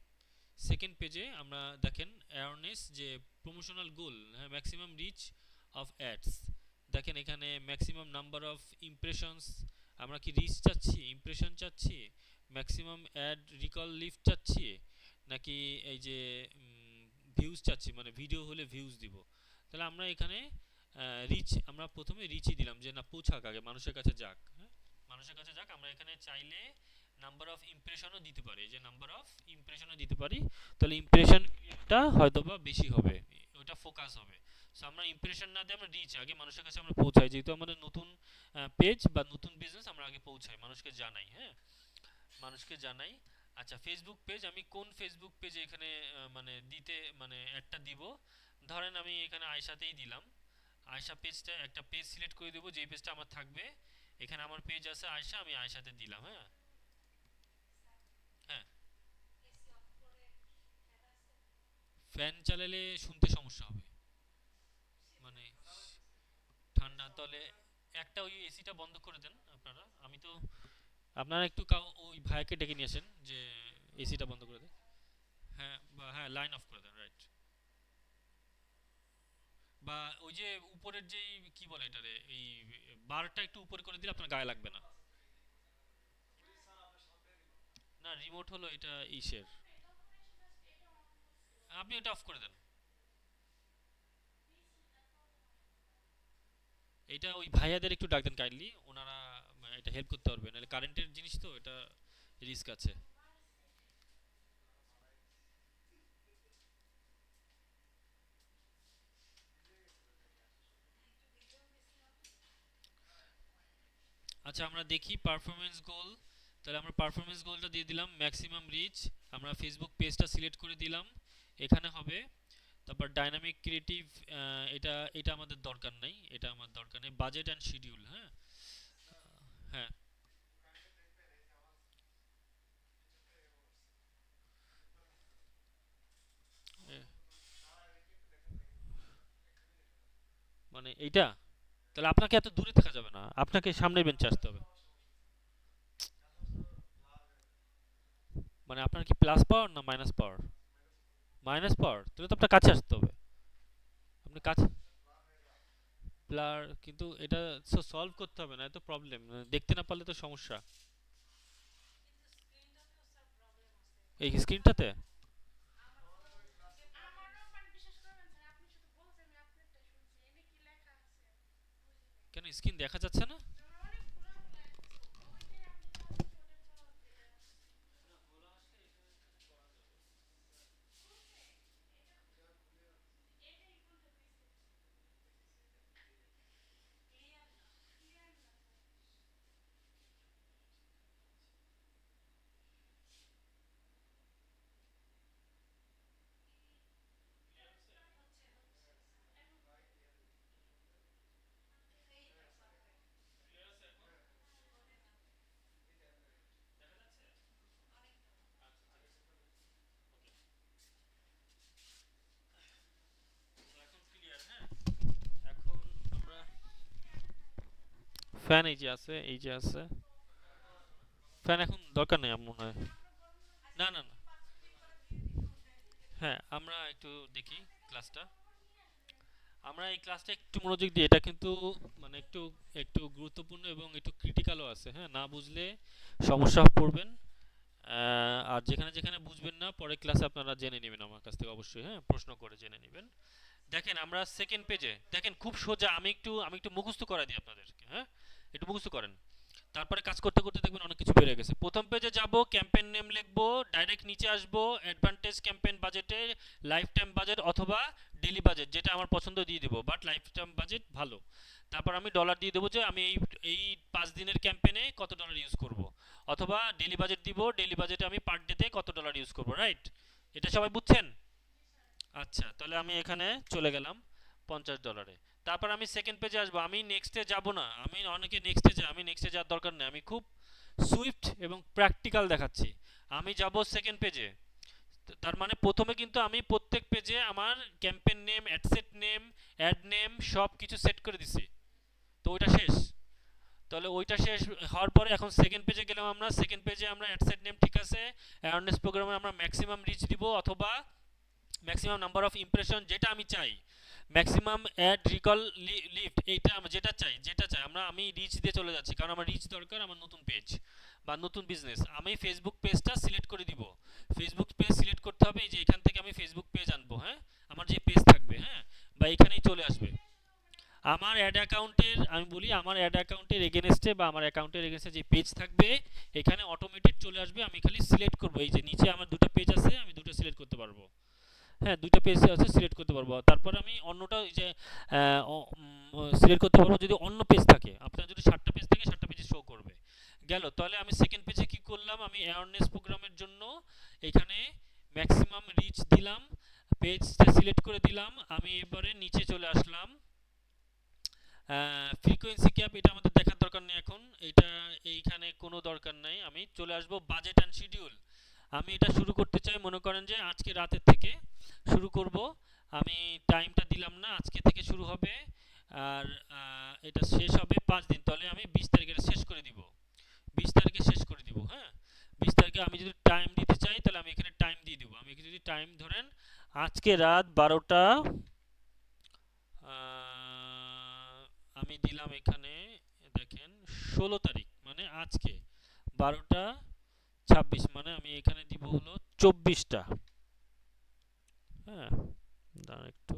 সেকেন্ড পেজে আমরা দেখেন অ্যাওয়ারনেস যে প্রমোশনাল গোল, হ্যাঁ, ম্যাক্সিমাম রিচ অফ অ্যাডস। দেখেন এখানে ম্যাক্সিমাম নাম্বার অফ ইমপ্রেশনস, আমরা কি রিচ চাচ্ছি, ইমপ্রেশন চাচ্ছি, ম্যাক্সিমাম অ্যাড রিকল লিফট চাচ্ছি, নাকি এই যে ভিউজ চাচ্ছি, মানে ভিডিও হলে ভিউজ দিব। তাহলে আমরা এখানে রিচ, আমরা প্রথমে রিচই দিলাম যে না, পৌঁছাক, আগে মানুষের কাছে যাক। হ্যাঁ, মানুষের কাছে যাক। আমরা এখানে চাইলে নাম্বার অফ ইমপ্রেশনও দিতে পারি, যে নাম্বার অফ ইমপ্রেশনও দিতে পারি। তাহলে ইমপ্রেশনটা হয়তো বা বেশি হবে, ওটা ফোকাস হবে। সো আমরা ইমপ্রেশন না দিয়ে আমরা রিচ, আগে মানুষের কাছে আমরা পৌঁছাই, যেহেতু আমাদের নতুন পেজ বা নতুন বিজনেস, আমরা আগে পৌঁছাই, মানুষকে জানাই। হ্যাঁ, মানুষকে জানাই। আচ্ছা, ফেসবুক পেজ, আমি কোন ফেসবুক পেজে এখানে মানে দিতে, মানে অ্যাডটা দিব। ধরেন আমি এখানে আয়শাতেই দিলাম। আয়শা পেজটা একটা পেজ সিলেক্ট করে দেবো, যেই পেজটা আমার থাকবে। এখানে আমার পেজ আছে আয়শা, আমি আয়শাতে দিলাম। হ্যাঁ, হ্যাঁ, ফ্যান চালালে শুনতে সমস্যা হবে, মানে ঠান্ডা। তাহলে একটা ওই এসিটা বন্ধ করে দেন আপনারা। আমি তো, আপনারা একটু ওই ভাইকে ডেকে নিয়ে আসেন যে এসিটা বন্ধ করে দেন। হ্যাঁ, বা হ্যাঁ, লাইন অফ করে দেন, রাইট। বা ওই যে উপরের যেই কি বলে এটারে, এই বারটা একটু উপরে করে দিলে আপনার গায়ে লাগবে না। না, রিমোট হলো এটা ইসের, আপনি এটা অফ করে দেন। এটা ওই ভাইয়াদের একটু ডাক দেন কাইন্ডলি, ওনারা এটা হেল্প করতে পারবে, নাহলে কারেন্টের জিনিস তো এটা, রিস্ক আছে। আচ্ছা, আমরা দেখি পারফরমেন্স গোল। তাহলে আমরা পারফরমেন্স গোলটা দিয়ে দিলাম ম্যাক্সিমাম রিচ। আমরা ফেসবুক পেজটা সিলেক্ট করে দিলাম, এখানে হবে। তারপর ডাইনামিক ক্রিয়েটিভ, এটা এটা আমাদের দরকার নাই, এটা আমার দরকার নেই। Budget and schedule. হ্যাঁ, হ্যাঁ, এ, মানে এইটা, তাহলে আপনাকে এত দূরে থাকা যাবে না, আপনাকে সামনের বেঞ্চে আসতে হবে। মানে আপনার কি প্লাস পাওয়ার না মাইনাস পাওয়ার? মাইনাস পাওয়ার, তাহলে তো আপনার কাছে আসতে হবে। আপনি কাছে প্লার, কিন্তু এটা সলভ করতে হবে না, এত প্রবলেম, দেখতে না পারলে তো সমস্যা। এই স্ক্রিনটাতে কেন স্ক্রিন দেখা যাচ্ছে না? ফ্যান এই যে আছে, এই যে আছে। ফ্যান এখন দরকার নেই আমার মনে হয়। না না না। হ্যাঁ, আমরা একটু দেখি ক্লাসটা। আমরা এই ক্লাসটা একটু মনোযোগ দিই, এটা কিন্তু মানে একটু একটু গুরুত্বপূর্ণ এবং একটু ক্রিটিক্যালও আছে। হ্যাঁ, না বুঝলে সমস্যা পড়বেন। আর যেখানে যেখানে বুঝবেন না পরে ক্লাসে আপনারা জেনে নেবেন আমার কাছ থেকে অবশ্যই, হ্যাঁ, প্রশ্ন করে জেনে নেবেন। দেখেন আমরা সেকেন্ড পেজে, দেখেন খুব সোজা, আমি একটু মুখস্থ করা দিই আপনাদেরকে, হ্যাঁ, একটু মুখস্থ করেন। তারপরে কাজ করতে করতে দেখবেন অনেক কিছু বেড়ে গেছে। প্রথম পেজে যাব, ক্যাম্পেইন নেম লিখবো, ডাইরেক্ট নিচে আসবো, অ্যাডভান্টেজ ক্যাম্পেইন বাজেটে লাইফ টাইম বাজেট অথবা ডেইলি বাজেট, যেটা আমার পছন্দ দিয়ে দিব, বাট লাইফ টাইম বাজেট ভালো। তারপর আমি ডলার দিয়ে দেবো যে আমি এই 5 দিনের ক্যাম্পেইনে কত ডলার ইউজ করব, অথবা ডেইলি বাজেট দিব, ডেইলি বাজেটে আমি পার ডেতে কত ডলার ইউজ করব, রাইট? এটা সবাই বুঝছেন? আচ্ছা, তাহলে আমি এখানে চলে গেলাম $50। তারপর আমি সেকেন্ড পেজে আসবো, আমি নেক্সটে যাব না, আমি অনেকে নেক্সটে যায়, আমি নেক্সটে যাওয়ার দরকার নেই, আমি খুব সুইফট এবং প্র্যাকটিক্যাল দেখাচ্ছি। আমি যাব সেকেন্ড পেজে। তার মানে প্রথমে কিন্তু আমি প্রত্যেক পেজে আমার campaign name, adset name, ad name সব কিছু সেট করে দিছি। তো ওইটা শেষ। তাহলে ওইটা শেষ হওয়ার পরে এখন সেকেন্ড পেজে গেলাম, আমরা সেকেন্ড পেজে আমরা অ্যাডসেট নেম ঠিক আছে, অ্যাওয়ারনেস প্রোগ্রামে আমরা ম্যাক্সিমাম রিচ দিব অথবা ম্যাক্সিমাম নাম্বার অফ ইমপ্রেশন, যেটা আমি চাই, ম্যাক্সিমাম অ্যাড রিকল লিফট, এইটা আমরা যেটা চাই আমি রিচ দিয়ে চলে যাচ্ছি, কারণ আমার রিচ দরকার আমার নতুন পেজ বা নতুন বিজনেস। আমি ফেসবুক পেজটা সিলেক্ট করে দিব। ফেসবুক পেজ সিলেক্ট করতে হবে, এই যে এখান থেকে আমি ফেসবুক পেজ আনবো, হ্যাঁ, আমার যে পেজ থাকবে, হ্যাঁ, বা এখানেই চলে আসবে। আমার অ্যাড অ্যাকাউন্টের, আমি বলি আমার অ্যাড অ্যাকাউন্টের এগেনস্টে বা আমার অ্যাকাউন্টের এগেনস্টে যে পেজ থাকবে এখানে অটোমেটেড চলে আসবে। আমি খালি সিলেক্ট করব, এই যে নিচে আমার দুটো পেজ আছে, আমি দুটো সিলেক্ট করতে পারবো। হ্যাঁ, দুইটা পেজ আছে, সিলেক্ট করতে পারবো। তারপর আমি অন্যটা ওই যে সিলেক্ট করতে পারবো যদি অন্য পেজ থাকে। আপনার যদি 7টা পেজ থাকে 7টা পেজে শো করবে। গেল, তাহলে আমি সেকেন্ড পেজে কি করলাম, আমি অ্যাওয়ারনেস প্রোগ্রামের জন্য এখানে ম্যাক্সিমাম রিচ দিলাম, পেজটা সিলেক্ট করে দিলাম। আমি এবারে নিচে চলে আসলাম। ফ্রিকোয়েন্সি ক্যাপ এটা আমাদের দেখার দরকার নেই এখন, এটা এইখানে কোনো দরকার নাই। আমি চলে আসবো বাজেট অ্যান্ড শিডিউল। আমি এটা শুরু করতে চাই, মনে করেন যে আজকে রাতের থেকে শুরু করব। আমি টাইমটা দিলাম না, আজকে থেকে শুরু হবে। আর এটা শেষ হবে 5 দিন, তাহলে আমি 20 তারিখে শেষ করে দিব। 20 তারিখে শেষ করে দিব, হ্যাঁ। 20 তারিখে আমি যদি টাইম দিতে চাই তাহলে আমি এখানে টাইম দিয়ে দিব। আমি যদি টাইম ধরেন আজকে রাত 12টা, আমি দিলাম এখানে, দেখেন 16 তারিখ মানে আজকে 12টা 26, মানে আমি এখানে দিব হলো 24টা। হ্যাঁ, দাঁড়ান একটু।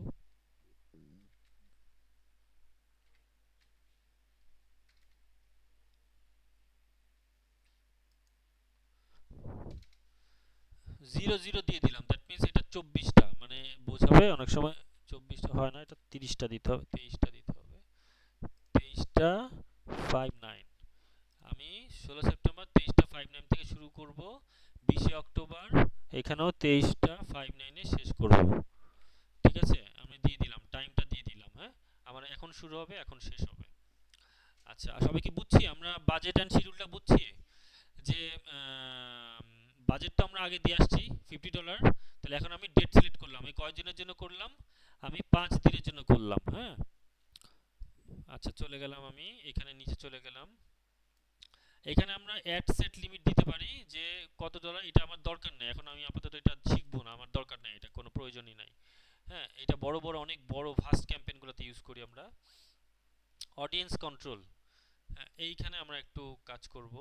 00 দিয়ে দিলাম, দ্যাট মিনস এটা 24টা, মানে বোঝাবে অনেক সময় 24টা হয় না, এটা 30টা দিতে হবে, 23টা দিতে হবে। 23টা 59, আমি 16 সেপ্টেম্বর 23টা 59 থেকে শুরু করব, 20 অক্টোবর এখানেও 23টা 59-এ শেষ করব। ঠিক আছে, আমি দিয়ে দিলাম, টাইমটা দিয়ে দিলাম, হ্যাঁ। আমার এখন শুরু হবে, এখন শেষ হবে। আচ্ছা, সবাই কি বুঝছি? আমরা বাজেট অ্যান্ড শিডিউলটা বুঝছি যে বাজেটটা আমরা আগে দিয়ে আসছি $50। তাহলে এখন আমি ডেট সিলেক্ট করলাম, আমি কয় দিনের জন্য করলাম, আমি 5 দিনের জন্য করলাম, হ্যাঁ। আচ্ছা, চলে গেলাম, আমি এখানে নিচে চলে গেলাম। এখানে আমরা অ্যাড সেট লিমিট দিতে পারি যে কত ডলার, এটা আমার দরকার নেই এখন, আমি আপাতত এটা শিখবো না, আমার দরকার নেই, এটা কোনো প্রয়োজনই নাই। হ্যাঁ, এটা বড় বড় অনেক বড় ভাস্ট ক্যাম্পেইনগুলোতে ইউজ করি আমরা। অডিয়েন্স কন্ট্রোল, হ্যাঁ, এইখানে আমরা একটু কাজ করব।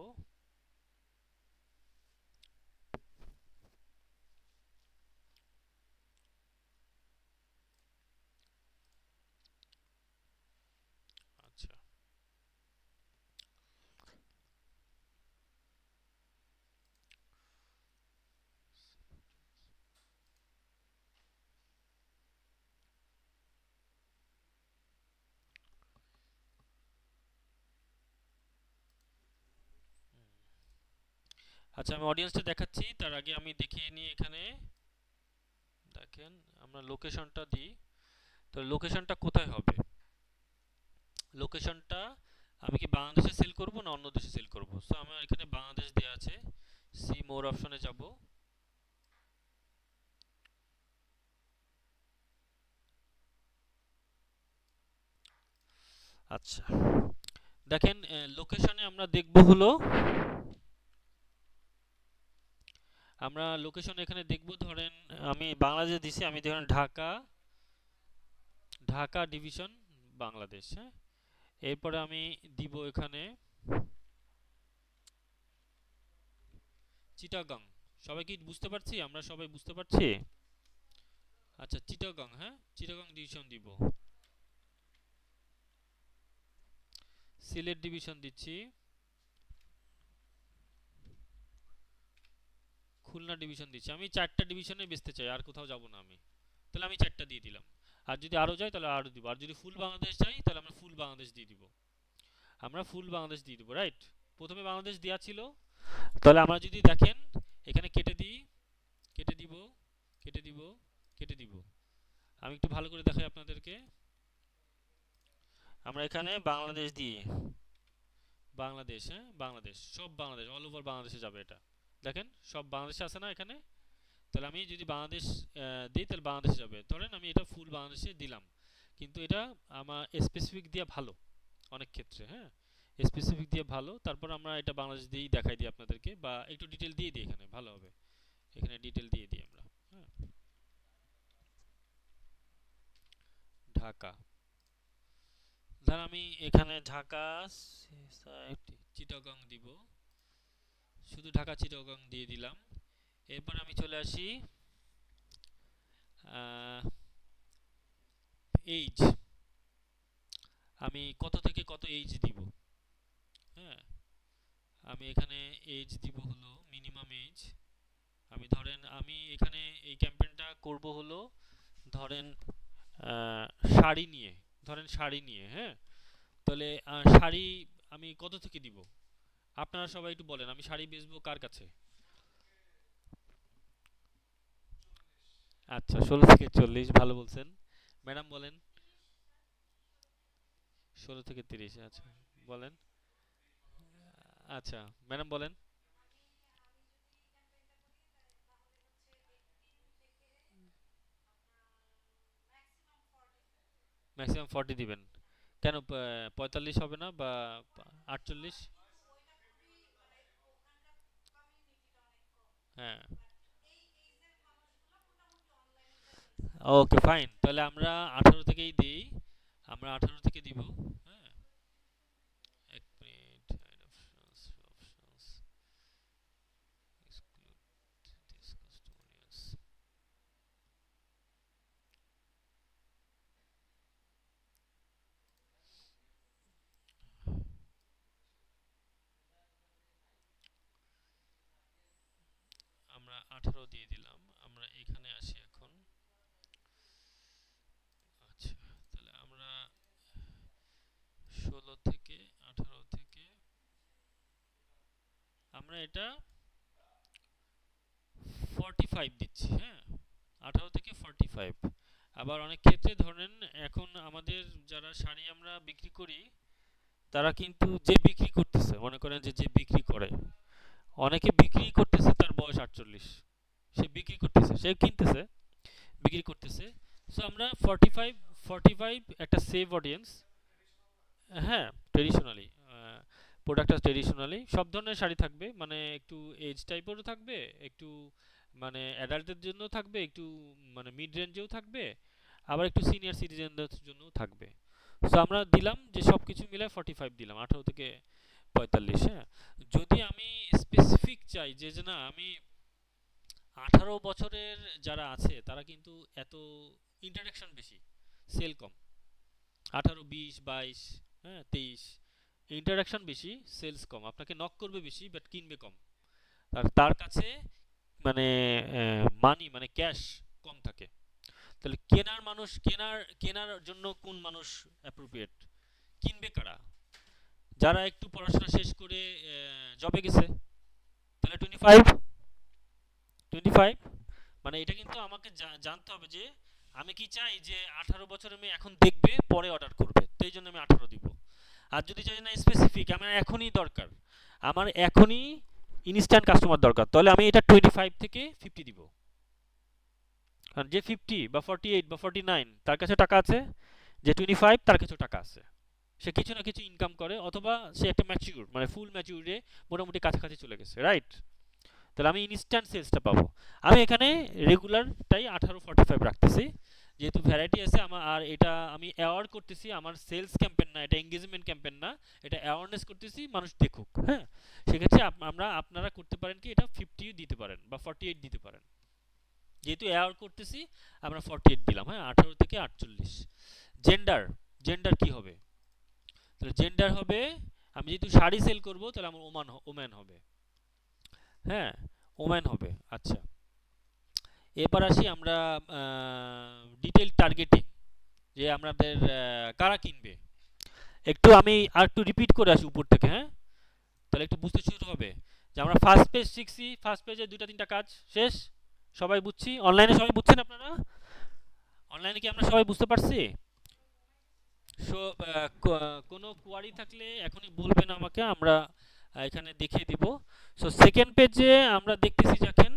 আচ্ছা, আচ্ছা, আমি অডিয়েন্সটা দেখাচ্ছি, তার আগে আমি দেখিয়ে নিই এখানে। দেখেন, আমরা লোকেশনটা দিই, তো লোকেশনটা কোথায় হবে? লোকেশনটা আমি কি বাংলাদেশে সেল করব না অন্য দেশে সেল করব? সো আমার এখানে বাংলাদেশ দেওয়া আছে, সি মোর অপশনে যাব। আচ্ছা, দেখেন লোকেশনে আমরা দেখব হলো, আমরা লোকেশন এখানে দেখব ধরেন আমি বাংলাদেশ দিছি, আমি ধরেন ঢাকা, ঢাকা ডিভিশন বাংলাদেশ, হ্যাঁ। এরপরে আমি দিব এখানে চিটাগাং। সবাই কি বুঝতে পারছি? আমরা সবাই বুঝতে পারছি? আচ্ছা চিটাগাং, হ্যাঁ চিটাগাং ডিভিশন দিব। সিলেট ডিভিশন দিচ্ছি, খুলনা ডিভিশন দিচ্ছি। আমি 4টা ডিভিশনে বেচতে চাই, আর কোথাও যাব না আমি। তাহলে আমি 4টা দিয়ে দিলাম। আর যদি আরো যায় তাহলে আরো দিব। আর যদি ফুল বাংলাদেশ চাই তাহলে আমরা ফুল বাংলাদেশ দিয়ে দিব। আমরা ফুল বাংলাদেশ দিয়ে দিব, রাইট? প্রথমে বাংলাদেশ দেয়া ছিল, তাহলে আমরা যদি দেখেন এখানে কেটে দিই, কেটে দিব, কেটে দিব, কেটে দিব। আমি একটু ভালো করে দেখাই আপনাদেরকে। আমরা এখানে বাংলাদেশ দিই, বাংলাদেশ, হ্যাঁ বাংলাদেশ, সব বাংলাদেশ, অল ওভার বাংলাদেশে যাবে এটা। দেখেন সব বাংলাদেশে আছে না এখানে? তাহলে আমি যদি বাংলাদেশ দিই তাহলে বাংলাদেশে যাবে। ধরেন আমি এটা ফুল বাংলাদেশে দিলাম, কিন্তু এটা আমার স্পেসিফিক দিয়ে ভালো অনেক ক্ষেত্রে, হ্যাঁ স্পেসিফিক দিয়ে ভালো। তারপর আমরা এটা বাংলাদেশ দিয়েই দেখাই দিই আপনাদেরকে, বা একটু ডিটেল দিয়ে দিই এখানে, ভালো হবে। এখানে ডিটেল দিয়ে দিই আমরা, হ্যাঁ। ঢাকা, ধর আমি এখানে ঢাকা চিটাগং দিব, শুধু ঢাকা চিটাগং দিয়ে দিলাম। এরপর আমি চলে আসি এইজ, আমি কত থেকে কত এইজ দিব, হ্যাঁ। আমি এখানে এইজ দিব হলো মিনিমাম এইজ। আমি ধরেন আমি এখানে এই ক্যাম্পেইনটা করব হলো ধরেন আহ, শাড়ি নিয়ে, ধরেন শাড়ি নিয়ে, হ্যাঁ। তাহলে শাড়ি আমি কত থেকে দিব? আপনারা সবাই একটু বলেন, আমি শাড়ি বেচবো কার কাছে? আচ্ছা 16 থেকে 40, ভালো বলছেন। ম্যাডাম বলেন। 16 থেকে 30, আচ্ছা বলেন। আচ্ছা ম্যাডাম বলেন। ম্যাক্সিমাম 40 দিবেন? কেন 45 হবে না বা 48? হ্যাঁ ওকে ফাইন, তাহলে আমরা 18 থেকেই দিই, আমরা 18 থেকে দিব, হ্যাঁ। এক minute, options, options, exclude this custom audiences. আমরা 18 দিয়ে দিলাম। আমরা এখানে আসি এখন। আচ্ছা তাহলে আমরা 16 থেকে 18 থেকে আমরা এটা 45 দিচ্ছি, হ্যাঁ। 18 থেকে 45। আবার অনেক ক্ষেত্রে ধরেন এখন আমাদের যারা শাড়ি আমরা বিক্রি করি, তারা কিন্তু যে বিক্রি করতেছে, মনে করেন যে যে বিক্রি করে, অনেকে বিক্রি করতেছে তার বয়স 48, সে বিক্রি করতেছে, সে কিনতেছে, বিক্রি করতেছে। সো আমরা 45, 45 একটা সেভ অডিয়েন্স, হ্যাঁ ট্রেডিশনালি প্রোডাক্টটা ট্রেডিশনালি সব ধরনের শাড়ি থাকবে, মানে একটু এজ টাইপেরও থাকবে, একটু মানে অ্যাডাল্টদের জন্য থাকবে, একটু মানে মিড রেঞ্জেও থাকবে, আবার একটু সিনিয়র সিটিজেনদের জন্যও থাকবে। সো আমরা দিলাম যে সব কিছু মিলে 45 দিলাম, 18 থেকে 45, হ্যাঁ। যদি আমি স্পেসিফিক চাই যে যে না আমি 18 বছরের যারা আছে তারা কিন্তু এত ইন্টারাকশন বেশি, সেল কম, 18, 20, 22, হ্যাঁ 23, ইন্টারাকশন বেশি, সেলস কম, আপনাকে নক করবে বেশি বাট কিনবে কম। আর তার কাছে মানে মানি মানে ক্যাশ কম থাকে। তাহলে কেনার মানুষ, কেনার জন্য কোন মানুষ অ্যাপ্রোপ্রিয়েট? কিনবে কারা? যারা একটু পড়াশোনা শেষ করে জবে গেছে, তাহলে 25, 25 মানে এটা কিন্তু আমাকে জানতে হবে যে আমি কি চাই যে 18 বছরের মেয়ে এখন দেখবে পরে অর্ডার করবে, তো এই জন্য আমি 18 দিব। আর যদি চাই না স্পেসিফিক আমার এখনই দরকার, আমার এখনই ইনস্ট্যান্ট কাস্টমার দরকার, তাহলে আমি এটা 25 থেকে 50 দিব। কারণ যে 50 বা 48 বা 49 তার কাছে টাকা আছে, যে 25 তার কাছে টাকা আছে। সে কিছু না কিছু ইনকাম করে, অথবা সে একটা ম্যাচিউর মানে ফুল ম্যাচিউরে মোটামুটি কাছাকাছি চলে গেছে, রাইট? তাহলে আমি ইনস্ট্যান্ট সেলসটা পাবো। আমি এখানে রেগুলারটাই 1845 রাখতেছি, যেহেতু ভ্যারাইটি আছে আমার। আর এটা আমি অ্যাওয়ার করতেছি, আমার সেলস ক্যাম্পেইন না, এটা এঙ্গেজমেন্ট ক্যাম্পেইন না, এটা অ্যাওয়ারনেস করতেছি, মানুষ দেখুক। হ্যাঁ, সেক্ষেত্রে আপনারা করতে পারেন কি, এটা 50 দিতে পারেন বা 48 দিতে পারেন। যেহেতু অ্যাওয়ার করতেছি, আমরা 48 দিলাম। হ্যাঁ, 18 থেকে 48। জেন্ডার, জেন্ডার কি হবে? তাহলে জেন্ডার হবে, আমি যেহেতু শাড়ি সেল করব, তাহলে আমার ওম্যান হবে। হ্যাঁ, ওম্যান হবে। আচ্ছা, এবার আসি আমরা ডিটেইল টার্গেটিং, যে আমাদের কারা কিনবে। একটু আমি আর একটু রিপিট করে আসি উপর থেকে। হ্যাঁ, তাহলে একটু বুঝতে শুরু হবে যে আমরা ফার্স্ট পেজ শিখছি, ফার্স্ট পেজে দুইটা তিনটা কাজ শেষ, সবাই বুঝছি। অনলাইনে সবাই বুঝছেন আপনারা? অনলাইনে কি আমরা সবাই বুঝতে পারছি? সো কোনো কোয়ারি থাকলে এখনই বলবেন আমাকে, আমরা এখানে দেখিয়ে দিব। সো সেকেন্ড পেজে আমরা দেখতেছি, দেখেন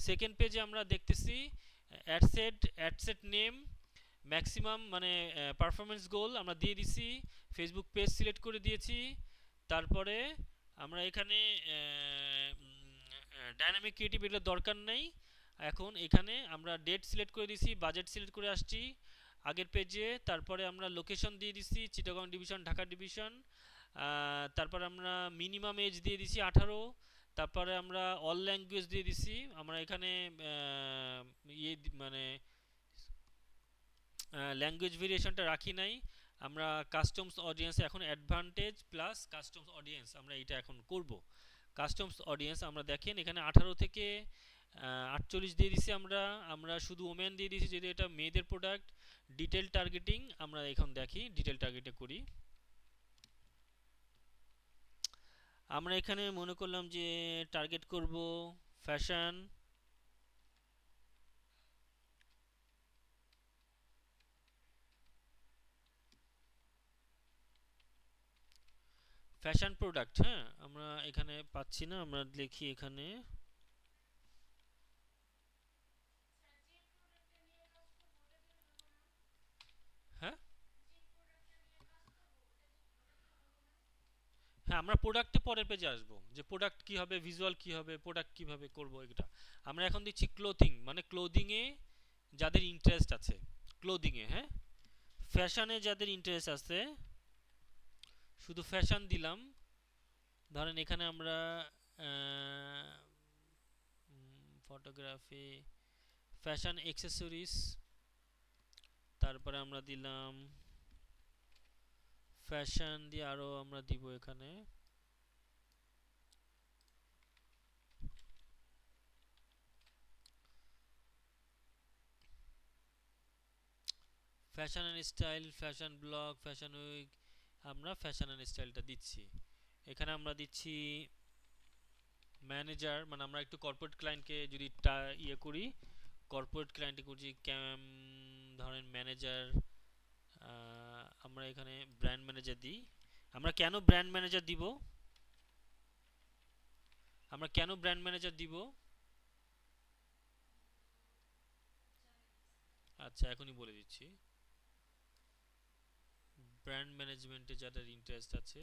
সেকেন্ড পেজে আমরা দেখতেছি অ্যাডসেট নেম, ম্যাক্সিমাম মানে পারফরমেন্স গোল আমরা দিয়ে দিছি, ফেসবুক পেজ সিলেক্ট করে দিয়েছি। তারপরে আমরা এখানে ডাইনামিক ক্রিয়েটিভ এগুলো দরকার নেই। এখন এখানে আমরা ডেট সিলেক্ট করে দিছি, বাজেট সিলেক্ট করে আসছি আগের পেজে। তারপরে আমরা লোকেশন দিয়ে দিছি চিটাগং ডিভিশন, ঢাকা ডিভিশন। তারপরে আমরা মিনিমাম এজ দিয়ে দিছি 18। তারপরে আমরা অল ল্যাঙ্গুয়েজ দিয়ে দিছি। আমরা এখানে ইয়ে মানে ল্যাঙ্গুয়েজ ভেরিয়েশনটা রাখি নাই। আমরা কাস্টমস অডিয়েন্স, এখন অ্যাডভান্টেজ প্লাস কাস্টমস অডিয়েন্স আমরা এটা এখন করব। কাস্টমস অডিয়েন্স আমরা দেখেন এখানে 18 থেকে 48 দিয়ে দিছি আমরা। আমরা শুধু ওমেন দিয়ে দিছি, যদি এটা মেয়েদের প্রোডাক্ট। ডিটেল টার্গেটিং আমরা এখন দেখি, ডিটেল টার্গেটে করি। আমরা এখানে মনে করলাম যে টার্গেট করব ফ্যাশন, ফ্যাশন প্রোডাক্ট। হ্যাঁ, আমরা এখানে পাচ্ছি না, আমরা লিখি এখানে। হ্যাঁ, হ্যাঁ, আমরা প্রোডাক্টে পরের পেজে আসবো, যে প্রোডাক্ট কি হবে, ভিজুয়াল কি হবে, প্রোডাক্ট কিভাবে করব এটা। আমরা এখন দিচ্ছি ক্লোথিং, মানে ক্লোদিং এ যাদের ইন্টারেস্ট আছে, ক্লোদিং এ। হ্যাঁ, ফ্যাশনে যাদের ইন্টারেস্ট আছে, শুধু ফ্যাশন দিলাম। ধরেন এখানে আমরা ফটোগ্রাফি, ফ্যাশন অ্যাক্সেসরিজ, তারপরে আমরা দিলাম ফ্যাশন দিয়ে, আরো আমরা দিব এখানে fashion and style, fashion blog, fashion week. আমরা ফ্যাশন অ্যান্ড স্টাইলটা দিচ্ছি। এখানে আমরা দিচ্ছি ম্যানেজার, মানে আমরা একটু কর্পোরেট ক্লায়েন্টকে যদি ইয়ে করি, কর্পোরেট ক্লায়েন্টে করছি ধরেন ম্যানেজার। আমরা এখানে ব্র্যান্ড ম্যানেজার দিই। আমরা কেন ব্র্যান্ড ম্যানেজার দিব, আমরা কেন ব্র্যান্ড ম্যানেজার দিব? আচ্ছা, এখনই বলে দিচ্ছি। ব্র্যান্ড ম্যানেজমেন্টে যাদের ইন্টারেস্ট আছে,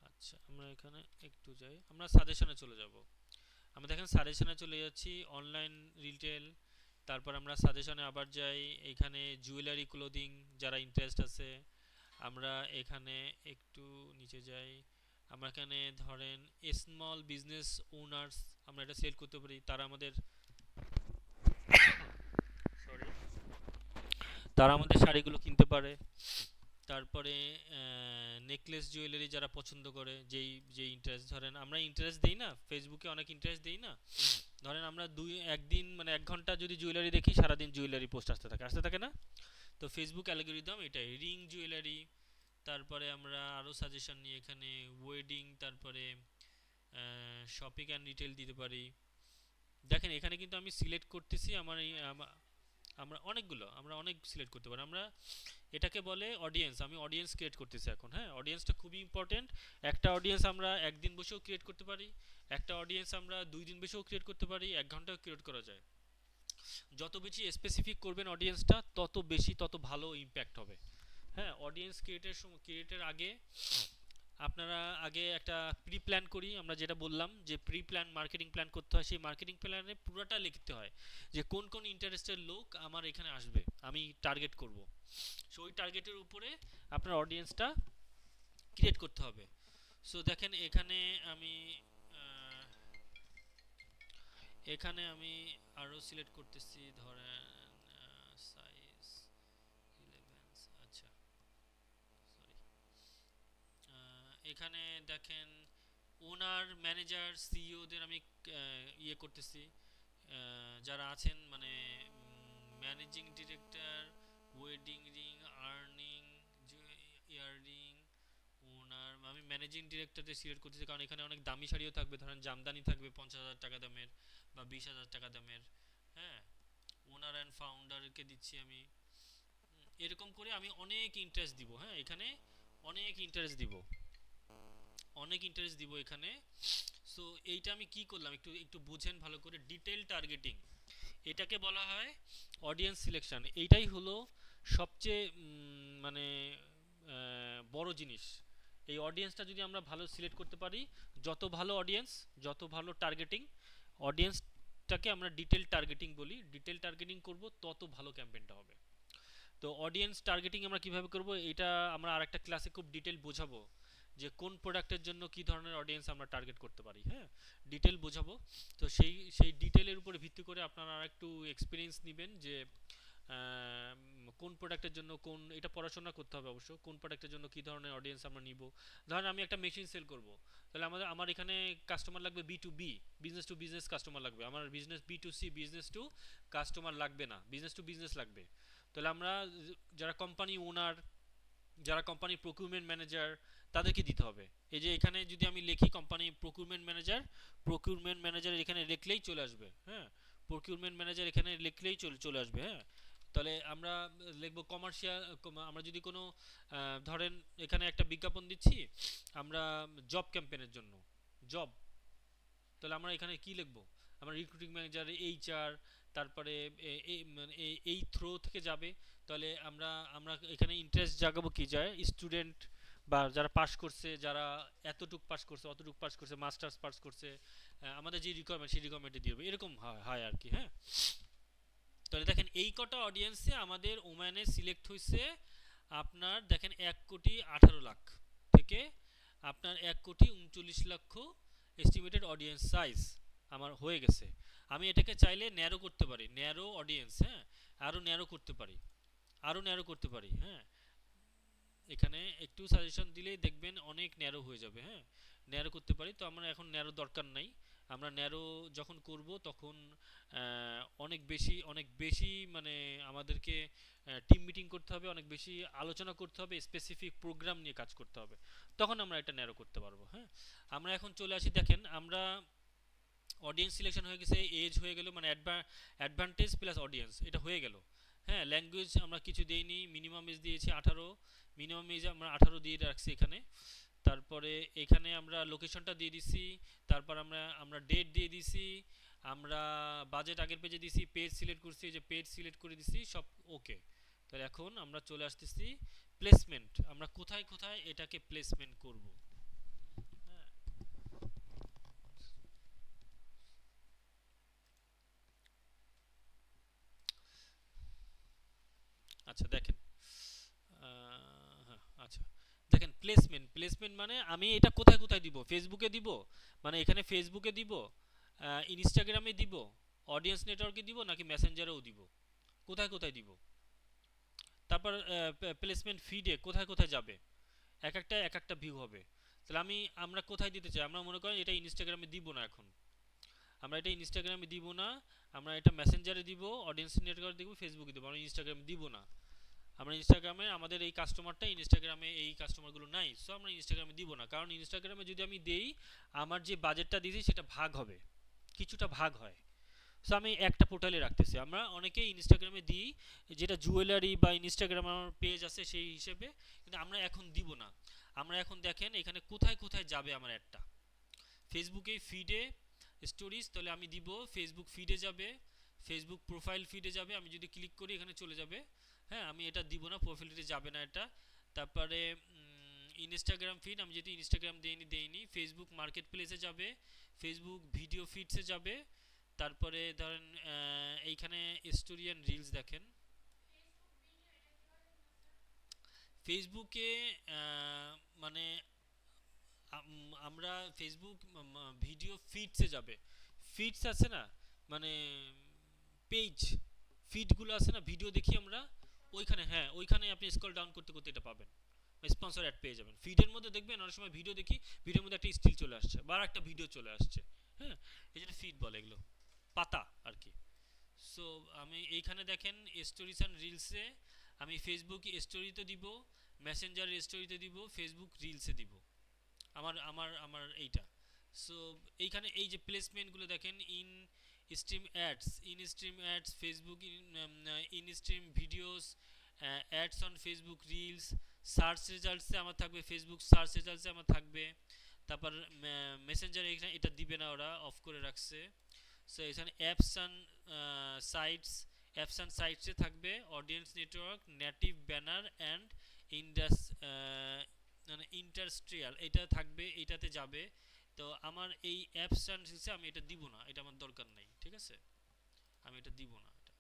আচ্ছা, আমরা এখানে একটু যাই, আমরা সাজেশনে চলে যাব। আমরা দেখেন সাজেশনে চলে যাচ্ছি, অনলাইন রিটেল। তারপর আমরা সাজেশনে আবার যাই, এখানে জুয়েলারি ক্লোদিং যারা ইন্টারেস্ট আছে। আমরা এখানে একটু নিচে যাই, আমরা এখানে ধরেন স্মল বিজনেস ওনার্স, আমরা এটা সেল করতে পারি, তারা আমাদের সরি তারা আমাদের শাড়িগুলো কিনতে পারে। তারপরে নেকলেস জুয়েলারি যারা পছন্দ করে, যেই ইন্টারেস্ট, ধরেন আমরা ইন্টারেস্ট দেই না, ফেসবুকে অনেক ইন্টারেস্ট দেই না। ধরেন আমরা একদিন মানে 1 ঘন্টা যদি জুয়েলারি দেখি, সারাদিন জুয়েলারি পোস্ট আসতে থাকে না? তো ফেসবুক অ্যালগরিদম এটাই, রিং জুয়েলারি। তারপরে আমরা আরও সাজেশন নিয়ে এখানে ওয়েডিং, তারপরে শপিং অ্যান্ড রিটেল দিতে পারি। দেখেন এখানে কিন্তু আমি সিলেক্ট করতেছি আমার আমরা অনেক সিলেক্ট করতে পারি। আমরা এটাকে বলে অডিয়েন্স। আমি অডিয়েন্স ক্রিয়েট করতেছি এখন। হ্যাঁ, অডিয়েন্সটা খুবই ইম্পর্টেন্ট। একটা অডিয়েন্স আমরা একদিন বসেও ক্রিয়েট করতে পারি, একটা অডিয়েন্স আমরা 2 দিন বসেও ক্রিয়েট করতে পারি, 1 ঘন্টাও ক্রিয়েট করা যায়। যত বেশি স্পেসিফিক করবেন অডিয়েন্সটা, তত বেশি তত ভালো ইম্প্যাক্ট হবে। হ্যাঁ, অডিয়েন্স ক্রিয়েটের আগে আপনারা আগে একটা প্রি প্ল্যান করি, আমরা যেটা বললাম যে প্রি প্ল্যান মার্কেটিং প্ল্যান করতে হয়। সেই মার্কেটিং প্ল্যানে পুরোটা লিখতে হয় যে কোন কোন ইন্টারেস্টের লোক আমার এখানে আসবে, আমি টার্গেট করব। সো ওই টার্গেটের উপরে আপনার অডিয়েন্সটা ক্রিয়েট করতে হবে। সো দেখেন আমি আহ, এখানে আমি আরো সিলেক্ট করতেছি, ধরেন সাইজ 11। আচ্ছা, সরি। এখানে দেখেন ওনার, ম্যানেজার, সিইওদের আমি ইয়ে করতেছি, যারা আছেন মানে managing director, wedding ring, earning, earring, owner, আমি ম্যানেজিং ডিরেক্টরদের সিলেক্ট করতেছি কারণ এখানে অনেক দামি শাড়িও থাকবে, ধরেন জামদানি থাকবে 50,000 টাকা দামের বা 20,000 টাকা দামের। হ্যাঁ, ওনার অ্যান্ড ফাউন্ডারকে দিচ্ছি আমি। এরকম করে আমি অনেক ইন্টারেস্ট দিব। হ্যাঁ, এখানে অনেক ইন্টারেস্ট দিব, অনেক ইন্টারেস্ট দিব এখানে। সো এইটা আমি কি করলাম একটু একটু বুঝেন ভালো করে। ডিটেল টার্গেটিং, এটাকে বলা হয় অডিয়েন্স সিলেকশন। এইটাই হলো সবচেয়ে মানে বড় জিনিস। এই অডিয়েন্সটা যদি আমরা ভালো সিলেক্ট করতে পারি, যত ভালো অডিয়েন্স, যত ভালো টার্গেটিং, অডিয়েন্সটাকে আমরা ডিটেল টার্গেটিং বলি, ডিটেল টার্গেটিং করব তত ভালো ক্যাম্পেইনটা হবে। তো অডিয়েন্স টার্গেটিং আমরা কিভাবে করব, এটা আমরা আরেকটা ক্লাসে খুব ডিটেল বোঝাবো যে কোন প্রোডাক্টের জন্য কি ধরনের অডিয়েন্স আমরা টার্গেট করতে পারি। হ্যাঁ, ডিটেল বোঝাবো। তো সেই ডিটেলের উপরে ভিত্তি করে আপনারা একটু এক্সপিরিয়েন্স নেবেন যে কোন প্রোডাক্টের জন্য কোন, এটা পড়াশোনা করতে হবে অবশ্য, কোন প্রোডাক্টের জন্য কি ধরনের অডিয়েন্স আমরা নিব। ধরেন আমি একটা মেশিন সেল করব, তাহলে আমার এখানে কাস্টমার লাগবে B2B, business to business customer লাগবে। আমার business B2C, business to customer লাগবে না, বিজনেস টু বিজনেস লাগবে। তাহলে আমরা যারা কোম্পানি ওনার, যারা কোম্পানি প্রকিউরমেন্ট ম্যানেজার, তাদেরকে দিতে হবে। এই যে এখানে যদি আমি লিখি company procurement manager, procurement manager এখানে লিখলেই চলে আসবে। হ্যাঁ, প্রকিউরমেন্ট ম্যানেজার এখানে লিখলেই চলে আসবে। হ্যাঁ, তাহলে আমরা লিখব কমার্শিয়াল। আমরা যদি কোনো ধরেন এখানে একটা বিজ্ঞাপন দিচ্ছি আমরা জব ক্যাম্পেইনের জন্য, জব, তাহলে আমরা এখানে কি লিখব, আমরা রিক্রুটিং ম্যানেজার, এইচআর, তারপরে মানে এই থ্রো থেকে যাবে। তাহলে আমরা আমরা এখানে ইন্টারেস্ট জাগাবো কি, যায় স্টুডেন্ট বা যারা পাস করছে, যারা এতটুক পাস করছে, অতটুক পাস করছে, মাস্টার্স পাস করছে, আমাদের যে রিকোয়ারমেন্ট সেই রিকোয়ারমেন্টে দিয়ে দেবে, এরকম হয় আর কি। হ্যাঁ, তাহলে দেখেন এই কটা অডিয়েন্সে আমাদের ওম্যানে সিলেক্ট হয়েছে আপনার, দেখেন 1,18,00,000 থেকে আপনার 1,39,00,000 এস্টিমেটেড অডিয়েন্স সাইজ আমার হয়ে গেছে। আমি এটাকে চাইলে ন্যারো করতে পারি, ন্যারো অডিয়েন্স। হ্যাঁ, আরও ন্যারো করতে পারি, আরও ন্যারো করতে পারি। হ্যাঁ, এখানে একটু সাজেশন দিলেই দেখবেন অনেক ন্যারো হয়ে যাবে। হ্যাঁ, ন্যারো করতে পারি। তো আমরা এখন ন্যারো দরকার নাই, আমরা ন্যারো যখন করব তখন অনেক বেশি মানে আমাদেরকে টিম মিটিং করতে হবে, অনেক বেশি আলোচনা করতে হবে, স্পেসিফিক প্রোগ্রাম নিয়ে কাজ করতে হবে, তখন আমরা এটা ন্যারো করতে পারবো। হ্যাঁ, আমরা এখন চলে আসি, দেখেন আমরা অডিয়েন্স সিলেকশন হয়ে গেছে, এজ হয়ে গেল, মানে অ্যাডভান্টেজ প্লাস অডিয়েন্স এটা হয়ে গেল। হ্যাঁ, ল্যাঙ্গুয়েজ আমরা কিছু দেইনি, মিনিমাম এজ দিয়েছি 18, মিনিমাম এজ আমরা 18 দিয়ে রাখছি এখানে। তারপরে এখানে আমরা লোকেশনটা দিয়ে দিছি, তারপর আমরা ডেট দিয়ে দিছি, আমরা বাজেট আগের পেজে দিছি, পেজ সিলেক্ট করছি, যে পেজ সিলেক্ট করে দিছি, সব ওকে। তাহলে এখন আমরা চলে আসতেছি প্লেসমেন্ট, আমরা কোথায় কোথায় এটাকে প্লেসমেন্ট করব। হ্যাঁ, আচ্ছা দেখেন, হ্যাঁ, আচ্ছা দেখেন প্লেসমেন্ট, প্লেসমেন্ট মানে আমি এটা কোথায় কোথায় দিব, ফেসবুকে দিব, মানে এখানে ফেসবুকে দিব, ইনস্টাগ্রামে দিব, অডিয়েন্স নেটওয়ার্কে দিব, নাকি মেসেঞ্জারেও দিব, কোথায় কোথায় দিব। তারপর প্লেসমেন্ট ফিডে কোথায় কোথায় যাবে, এক একটা ভিউ হবে। তাহলে আমরা কোথায় দিতে চাই, আমরা মনে করেন এটা ইনস্টাগ্রামে দিব না, এখন আমরা এটা ইনস্টাগ্রামে দিব না, আমরা এটা মেসেঞ্জারে দিব, অডিয়েন্স নেটওয়ার্ক দিব, ফেসবুকে দিব, আমরা ইনস্টাগ্রামে দিব না। আমরা ইনস্টাগ্রামে আমাদের এই কাস্টমারটা, ইনস্টাগ্রামে এই কাস্টমারগুলো নাই, সো আমরা ইনস্টাগ্রামে দিব না, কারণ ইনস্টাগ্রামে যদি আমি দেই আমার যে বাজেটটা দিয়েছি সেটা ভাগ হবে, কিছুটা ভাগ হয়। সো আমি একটা পোর্টালে রাখতেছি। আমরা অনেকেই ইনস্টাগ্রামে দিই যেটা জুয়েলারি বা ইনস্টাগ্রাম আমার পেজ আছে সেই হিসেবে, কিন্তু আমরা এখন দিব না। আমরা এখন দেখেন এখানে কোথায় কোথায় যাবে আমার অ্যাডটা। ফেসবুকে ফিডে স্টোরিজ, তাহলে আমি দিব ফেসবুক ফিডে যাবে, ফেসবুক প্রোফাইল ফিডে যাবে। আমি যদি ক্লিক করি এখানে চলে যাবে। হ্যাঁ, আমি এটা দিব না, প্রোফাইল ফিডে যাবে না এটা। তারপরে ইনস্টাগ্রাম ফিড, আমি যদি ইনস্টাগ্রাম দেইনি ফেসবুক মার্কেট প্লেসে যাবে, ফেসবুক ভিডিও ফিডসে যাবে। তারপরে ধরেন এইখানে স্টোরি অ্যান্ড রিলস দেখেন ফেসবুকে, মানে আমরা ফেসবুক ভিডিও ফিডসে যাবে। ফিডস আছে না, মানে পেজ ফিডগুলো আছে না, ভিডিও দেখি আমরা ওইখানে, হ্যাঁ ওইখানে আপনি স্ক্রল ডাউন করতে করতে এটা পাবেন, স্পন্সর অ্যাড পেয়ে যাবেন। ফিডের মধ্যে দেখবেন অনেক সময় ভিডিও দেখি, ভিডিওর মধ্যে একটা স্টিল চলে আসছে বা একটা ভিডিও চলে আসছে। হ্যাঁ, এই জন্য ফিড বলে এগুলো, পাতা আর কি। সো আমি এইখানে দেখেন স্টোরিজ অ্যান্ড রিলসে আমি ফেসবুক স্টোরিতে দিব, মেসেঞ্জারের স্টোরিতে দিব, ফেসবুক রিলসে দিব। আমার এইটা। সো এইখানে এই যে প্লেসমেন্টগুলো দেখেন, in stream ads Facebook, in stream videos, ads on Facebook reels, search রেজাল্টসে আমার থাকবে, ফেসবুক সার্চ রেজাল্টসে আমার থাকবে। তারপর মেসেঞ্জার এখানে এটা দিবে না, ওরা অফ করে রাখছে। সো এখানে সাইটস অ্যাপস অ্যান্ড সাইটসে থাকবে, audience network, native banner and Indus মানে ইন্ডাস্ট্রিয়াল এটা থাকবে, এইটাতে যাবে। তো আমার এই অ্যাপস অ্যান্ড আমি এটা দিব না, এটা আমার দরকার নাই, ঠিক আছে, আমি এটা দিব না। এটা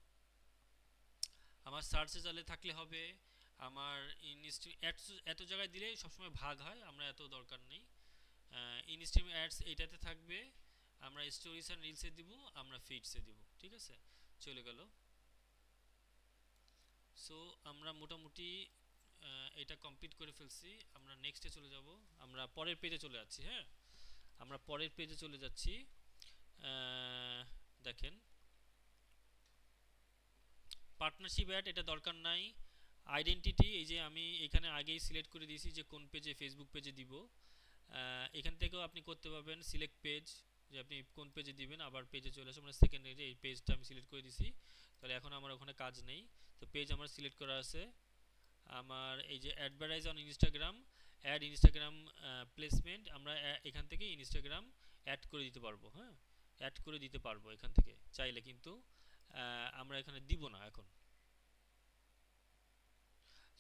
আমার সার্চ রেজাল্টে থাকলে হবে। আমার এত জায়গায় দিলে সবসময় ভাগ হয়, আমরা এত দরকার নেই। ইনস্ট্রিম অ্যাডস এইটাতে থাকবে, আমরা স্টোরিজ অ্যান্ড রিলসে দিব, আমরা ফিডসে দিব, ঠিক আছে, চলে গেল। সো আমরা মোটামুটি এটা কমপ্লিট করে ফেলছি। আমরা নেক্সটে চলে যাব, আমরা পরের পেজে চলে যাচ্ছি। হ্যাঁ, আমরা পরের পেজে চলে যাচ্ছি। দেখেন পার্টনারশিপ অ্যাড এটা দরকার নাই। আইডেন্টিটি এই যে আমি এখানে আগেই সিলেক্ট করে দিয়েছি যে কোন পেজে, ফেসবুক পেজে দিব। এখান থেকেও আপনি করতে পারবেন সিলেক্ট পেজ, যে আপনি কোন পেজে দিবেন। আবার পেজে চলে আসে, মানে সেকেন্ড যে এই পেজটা আমি সিলেক্ট করে দিছি, তাহলে এখন আমার ওখানে কাজ নেই। তো পেজ আমার সিলেক্ট করা আছে। আমার এই যে advertise on Instagram, ad Instagram placement, আমরা এখান থেকে ইনস্টাগ্রাম অ্যাড করে দিতে পারবো। হ্যাঁ, অ্যাড করে দিতে পারবো এখান থেকে চাইলে, কিন্তু আমরা এখানে দিব না এখন।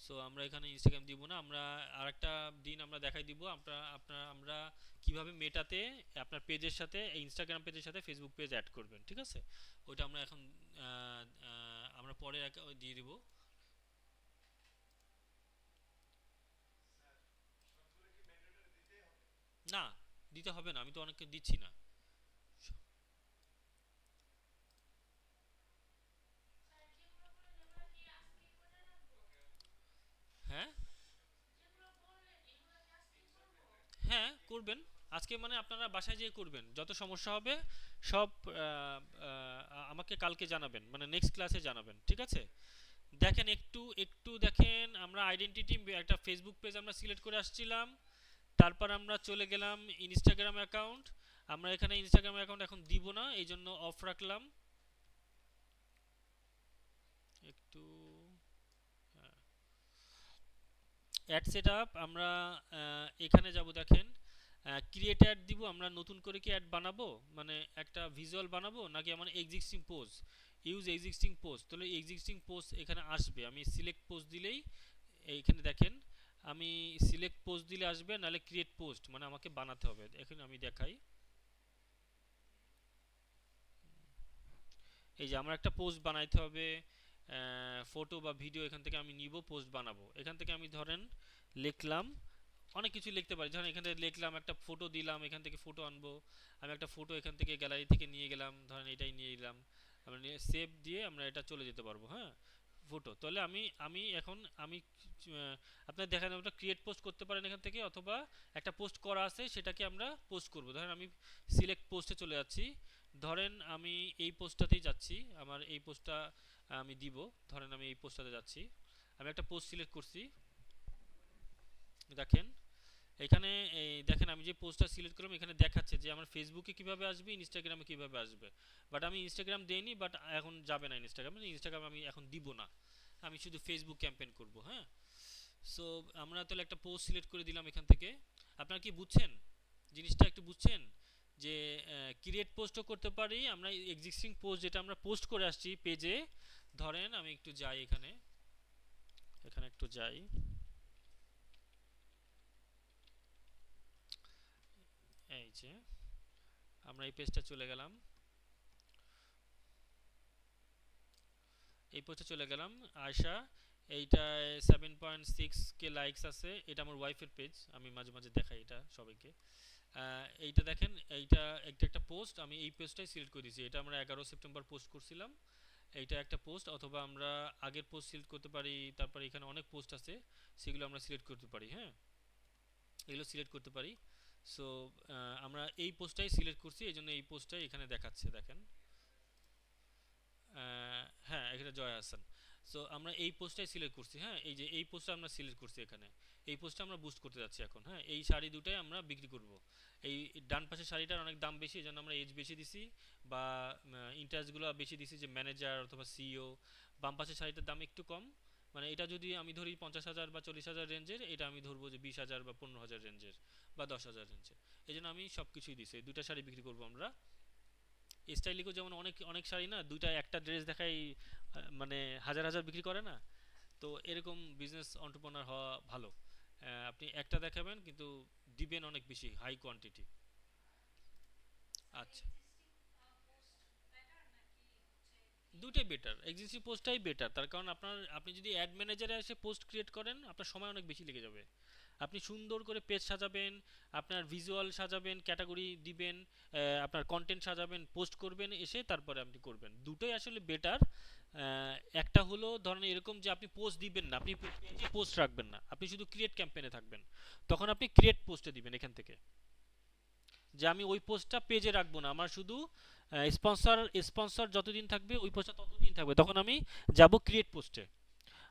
সো আমরা এখানে ইনস্টাগ্রাম দিব না। আমরা আরেকটা দিন আমরা দেখাই দিব আমরা কিভাবে মেটাতে আপনার পেজের সাথে, ইনস্টাগ্রাম পেজের সাথে ফেসবুক পেজ অ্যাড করবেন, ঠিক আছে। ওইটা আমরা এখন আমরা পরে দিয়ে দিব। না, দিতে হবে না, আমি তো অনেককে দিচ্ছি না। হ্যাঁ, হ্যাঁ করবেন। আজকে মানে আপনারা বাসায় যেয়ে করবেন, যত সমস্যা হবে সব আমাকে কালকে জানাবেন, মানে নেক্সট ক্লাসে জানাবেন, ঠিক আছে। দেখেন একটু একটু দেখেন, আমরা আইডেন্টিটি একটা ফেসবুক পেজ আমরা সিলেক্ট করে আসছিলাম, তারপর আমরা চলে গেলাম ইনস্টাগ্রাম অ্যাকাউন্ট। আমরা এখানে ইনস্টাগ্রাম অ্যাকাউন্ট এখন দিব না, এই জন্য অফ রাখলাম একটু। অ্যাড সেট আপ আমরা এখানে যাব, দেখেন ক্রিয়েট অ্যাড দিব। আমরা নতুন করে কি অ্যাড বানাবো, মানে একটা ভিজুয়াল বানাবো, নাকি আমার existing post, use existing post. তাহলে এক্সিস্টিং পোস্ট এখানে আসবে, আমি সিলেক্ট পোস্ট দিলেই এইখানে দেখেন, আমি সিলেক্ট পোস্ট দিলে আসবে, নাহলে ক্রিয়েট পোস্ট মানে আমাকে বানাতে হবে। এখন আমি দেখাই, এই যে আমার একটা পোস্ট বানাইতে হবে, ফটো বা ভিডিও এখান থেকে আমি নিব, পোস্ট বানাবো। এখান থেকে আমি ধরেন লিখলাম, অনেক কিছু লিখতে পারি। ধরেন এখান থেকে লিখলাম, একটা ফটো দিলাম, এখান থেকে ফটো আনবো। আমি একটা ফটো এখান থেকে গ্যালারি থেকে নিয়ে গেলাম, ধরেন এটাই নিয়ে গেলাম, আমরা নিয়ে সেভ দিয়ে আমরা এটা চলে যেতে পারবো। হ্যাঁ, ফটো, তাহলে আমি আমি এখন আমি আপনার দেখানো ওটা ক্রিয়েট পোস্ট করতে পারেন এখান থেকে, অথবা একটা পোস্ট করা আছে সেটাকে আমরা পোস্ট করব। ধরেন আমি সিলেক্ট পোস্টে চলে যাচ্ছি, ধরেন আমি এই পোস্টটাতেই যাচ্ছি, আমার এই পোস্টটা আমি দিব। ধরেন আমি এই পোস্টটাতে যাচ্ছি, আমি একটা পোস্ট সিলেক্ট করছি, দেখেন এখানে এই দেখেন আমি যে পোস্টটা সিলেক্ট করলাম এখানে দেখাচ্ছে যে আমার ফেসবুকে কিভাবে আসবে, ইনস্টাগ্রামে কিভাবে আসবে। বাট আমি ইনস্টাগ্রাম দেইনি, বাট এখন যাবে না ইনস্টাগ্রামে, ইনস্টাগ্রাম আমি এখন দিব না, আমি শুধু ফেসবুক ক্যাম্পেইন করব। হ্যাঁ, সো আমরা তাহলে একটা পোস্ট সিলেক্ট করে দিলাম এখান থেকে। আপনারা কি বুঝছেন জিনিসটা, একটু বুঝছেন যে ক্রিয়েট পোস্টও করতে পারি আমরা, এক্সিস্টিং পোস্ট যেটা আমরা পোস্ট করে আসছি পেজে। ধরেন আমি একটু যাই এখানে, এখানে একটু যাই, এই যে আমরা এই পেজটা চলে গেলাম, এই পোস্টে চলে গেলাম। আয়শা, এইটায় 7.6 কে লাইকস আছে, এটা আমার ওয়াইফের পেজ, আমি মাঝে মাঝে দেখাই এটা সবাইকে। এইটা দেখেন, এইটা একটা একটা পোস্ট, আমি এই পেজটাই সিলেক্ট করে দিয়েছি, এটা আমরা 11 সেপ্টেম্বর পোস্ট করছিলাম। এইটা একটা পোস্ট, অথবা আমরা আগের পোস্ট সিলেক্ট করতে পারি, তারপর এখানে অনেক পোস্ট আছে, সেগুলো আমরা সিলেক্ট করতে পারি। হ্যাঁ, এগুলো সিলেক্ট করতে পারি। সো আমরা এই পোস্টটাই সিলেক্ট করছি, এই জন্য এই পোস্টটাই এখানে দেখাচ্ছে, দেখেন। হ্যাঁ, এখানে জয় হাসান। সো আমরা এই পোস্টটাই সিলেক্ট করছি। হ্যাঁ, এই যে এই পোস্টটা আমরা সিলেক্ট করছি এখানে, এই পোস্টটা আমরা বুস্ট করতে যাচ্ছি এখন। হ্যাঁ, এই শাড়ি দুটাই আমরা বিক্রি করব। এই ডান পাশের শাড়িটার অনেক দাম বেশি, এই জন্য আমরা এজ বেশি দিছি, বা ইন্টারেস্টগুলো বেশি দিছি, যে ম্যানেজার অথবা সিইও। বাম পাশের শাড়িটার দাম একটু কম, মানে এটা যদি আমি ধরি 50,000 বা 40,000 রেঞ্জের, এটা আমি ধরবো যে 20,000 বা 15,000 রেঞ্জের, বা 10,000 রেঞ্জের। এই জন্য আমি সব কিছুই দিছি, এই দুটা শাড়ি বিক্রি করবো আমরা। স্টাইলিকও যেমন অনেক অনেক শাড়ি না, দুইটা একটা ড্রেস দেখাই মানে হাজার হাজার বিক্রি করে না। তো এরকম বিজনেস অন্টারপ্রেনার হওয়া ভালো। আপনি একটা দেখাবেন কিন্তু দিবেন অনেক বেশি, হাই কোয়ান্টিটি। আচ্ছা, দুইটাই বেটার, এক্সিস্টিং পোস্টটাই বেটার, তার কারণ আপনি যদি অ্যাড ম্যানেজারে এসে পোস্ট ক্রিয়েট করেন আপনার সময় অনেক বেশি লেগে যাবে। আপনি সুন্দর করে পেজ সাজাবেন, আপনার ভিজুয়াল সাজাবেন, ক্যাটাগরি দিবেন, আপনার কন্টেন্ট সাজাবেন, পোস্ট করবেন, এসে তারপরে আপনি করবেন, দুটোই আসলে বেটার। একটা হলো ধরেন এরকম যে আপনি পোস্ট দিবেন না, আপনি পেজে পোস্ট রাখবেন না, আপনি শুধু ক্রিয়েট ক্যাম্পেইনে থাকবেন, তখন আপনি ক্রিয়েট পোস্টে দিবেন এখান থেকে, যে আমি ওই পোস্টটা পেজে রাখবো না, আমার শুধু স্পন্সর স্পন্সর যতদিন থাকবে ওই পোস্টটা ততদিন থাকবে, তখন আমি যাব ক্রিয়েট পোস্টে।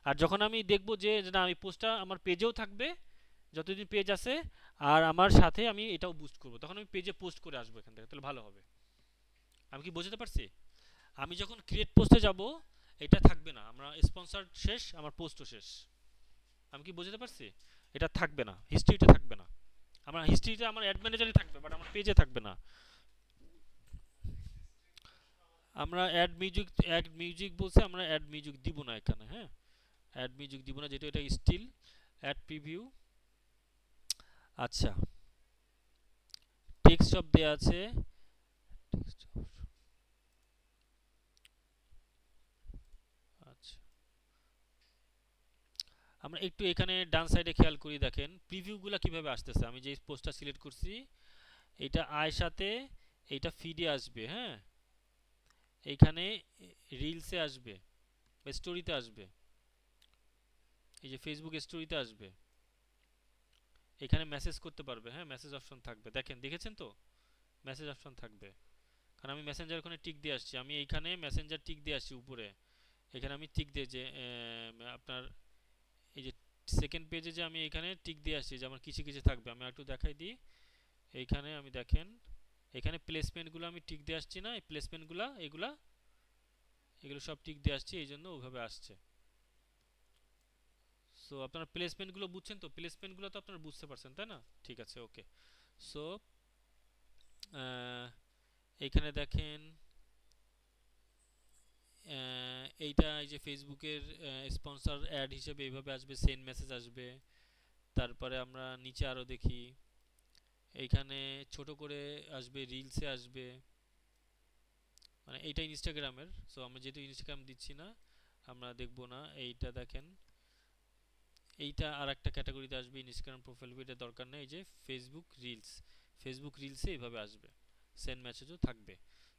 আর যখন আমি দেখব যে না আমি পোস্টটা আমার পেজেও থাকবে যতদিন পেজ আছে, আর আমার সাথে আমি এটাও বুস্ট করব, তখন আমি পেজে পোস্ট করে আসবো এখান থেকে, তাহলে ভালো হবে। আমি কি বোঝাতে পারছি? আমি যখন ক্রিয়েট পোস্টে যাব এটা থাকবে না, আমরা স্পন্সর শেষ, আমার পোস্টও শেষ। আমি কি বোঝাতে পারছি? এটা থাকবে না, হিস্ট্রিটা থাকবে না, আমার হিস্ট্রিটা আমার অ্যাড ম্যানেজারে থাকবে, বাট আমার পেজে থাকবে না। আমরা অ্যাড মিউজিক বলছে, আমরা অ্যাড মিউজিক দিব না এখানে। হ্যাঁ, অ্যাড মিউজিক দিব না, যেহেতু এটা স্টিল অ্যাড প্রিভিউ। আচ্ছা, টেক্সট অফ দেয়া আছে, আচ্ছা আমরা একটু এখানে ডান সাইডে খেয়াল করি, দেখেন প্রিভিউগুলো কিভাবে আসতেছে। আমি যে পোস্টটা সিলেক্ট করছি এটা আয়সাতে, এইটা ফিডে আসবে। হ্যাঁ, এইখানে রিলসে আসবে, বা স্টোরিতে আসবে, এই যে ফেসবুক স্টোরিতে আসবে, এখানে মেসেজ করতে পারবে। হ্যাঁ, মেসেজ অপশন থাকবে, দেখেন দেখেছেন তো, মেসেজ অপশন থাকবে। কারণ আমি মেসেঞ্জার ওখানে টিক দিয়ে আসছি, আমি এইখানে মেসেঞ্জার টিক দিয়ে আসছি উপরে, এখানে আমি টিক দিয়ে যে আপনার এই যে সেকেন্ড পেজে যে আমি এখানে টিক দিয়ে আসছি যে আমার কিসে কিসে থাকবে, আমি একটু দেখাই দিই। এইখানে আমি দেখেন, এখানে প্লেসমেন্টগুলো আমি টিক দিয়ে আসছি না, এই প্লেসমেন্টগুলো এগুলো সব টিক দিয়ে আসছি, এই জন্য ওইভাবে আসছে। সো আপনারা প্লেসমেন্টগুলো বুঝছেন তো, প্লেসমেন্টগুলো তো আপনারা বুঝতে পারছেন তাই না? ঠিক আছে, ওকে। সো এইখানে দেখেন এইটা এই যে ফেসবুকের স্পন্সর অ্যাড হিসেবে এইভাবে আসবে, সেন্ড মেসেজ আসবে। তারপরে আমরা নিচে আরও দেখি, এইখানে ছোট করে আসবে, রিলসে আসবে, মানে এইটা ইনস্টাগ্রামের। সো আমরা যেহেতু ইনস্টাগ্রাম দিচ্ছি না, আমরা দেখব না। এইটা দেখেন, এইটা আর একটা ক্যাটাগরিতে আসবে, ইনস্টাগ্রাম প্রোফাইল পিকটা দরকার নেই, এই যে ফেসবুক রিলস, ফেসবুক রিলসে এইভাবে আসবে, সেন্ড মেসেজও থাকবে।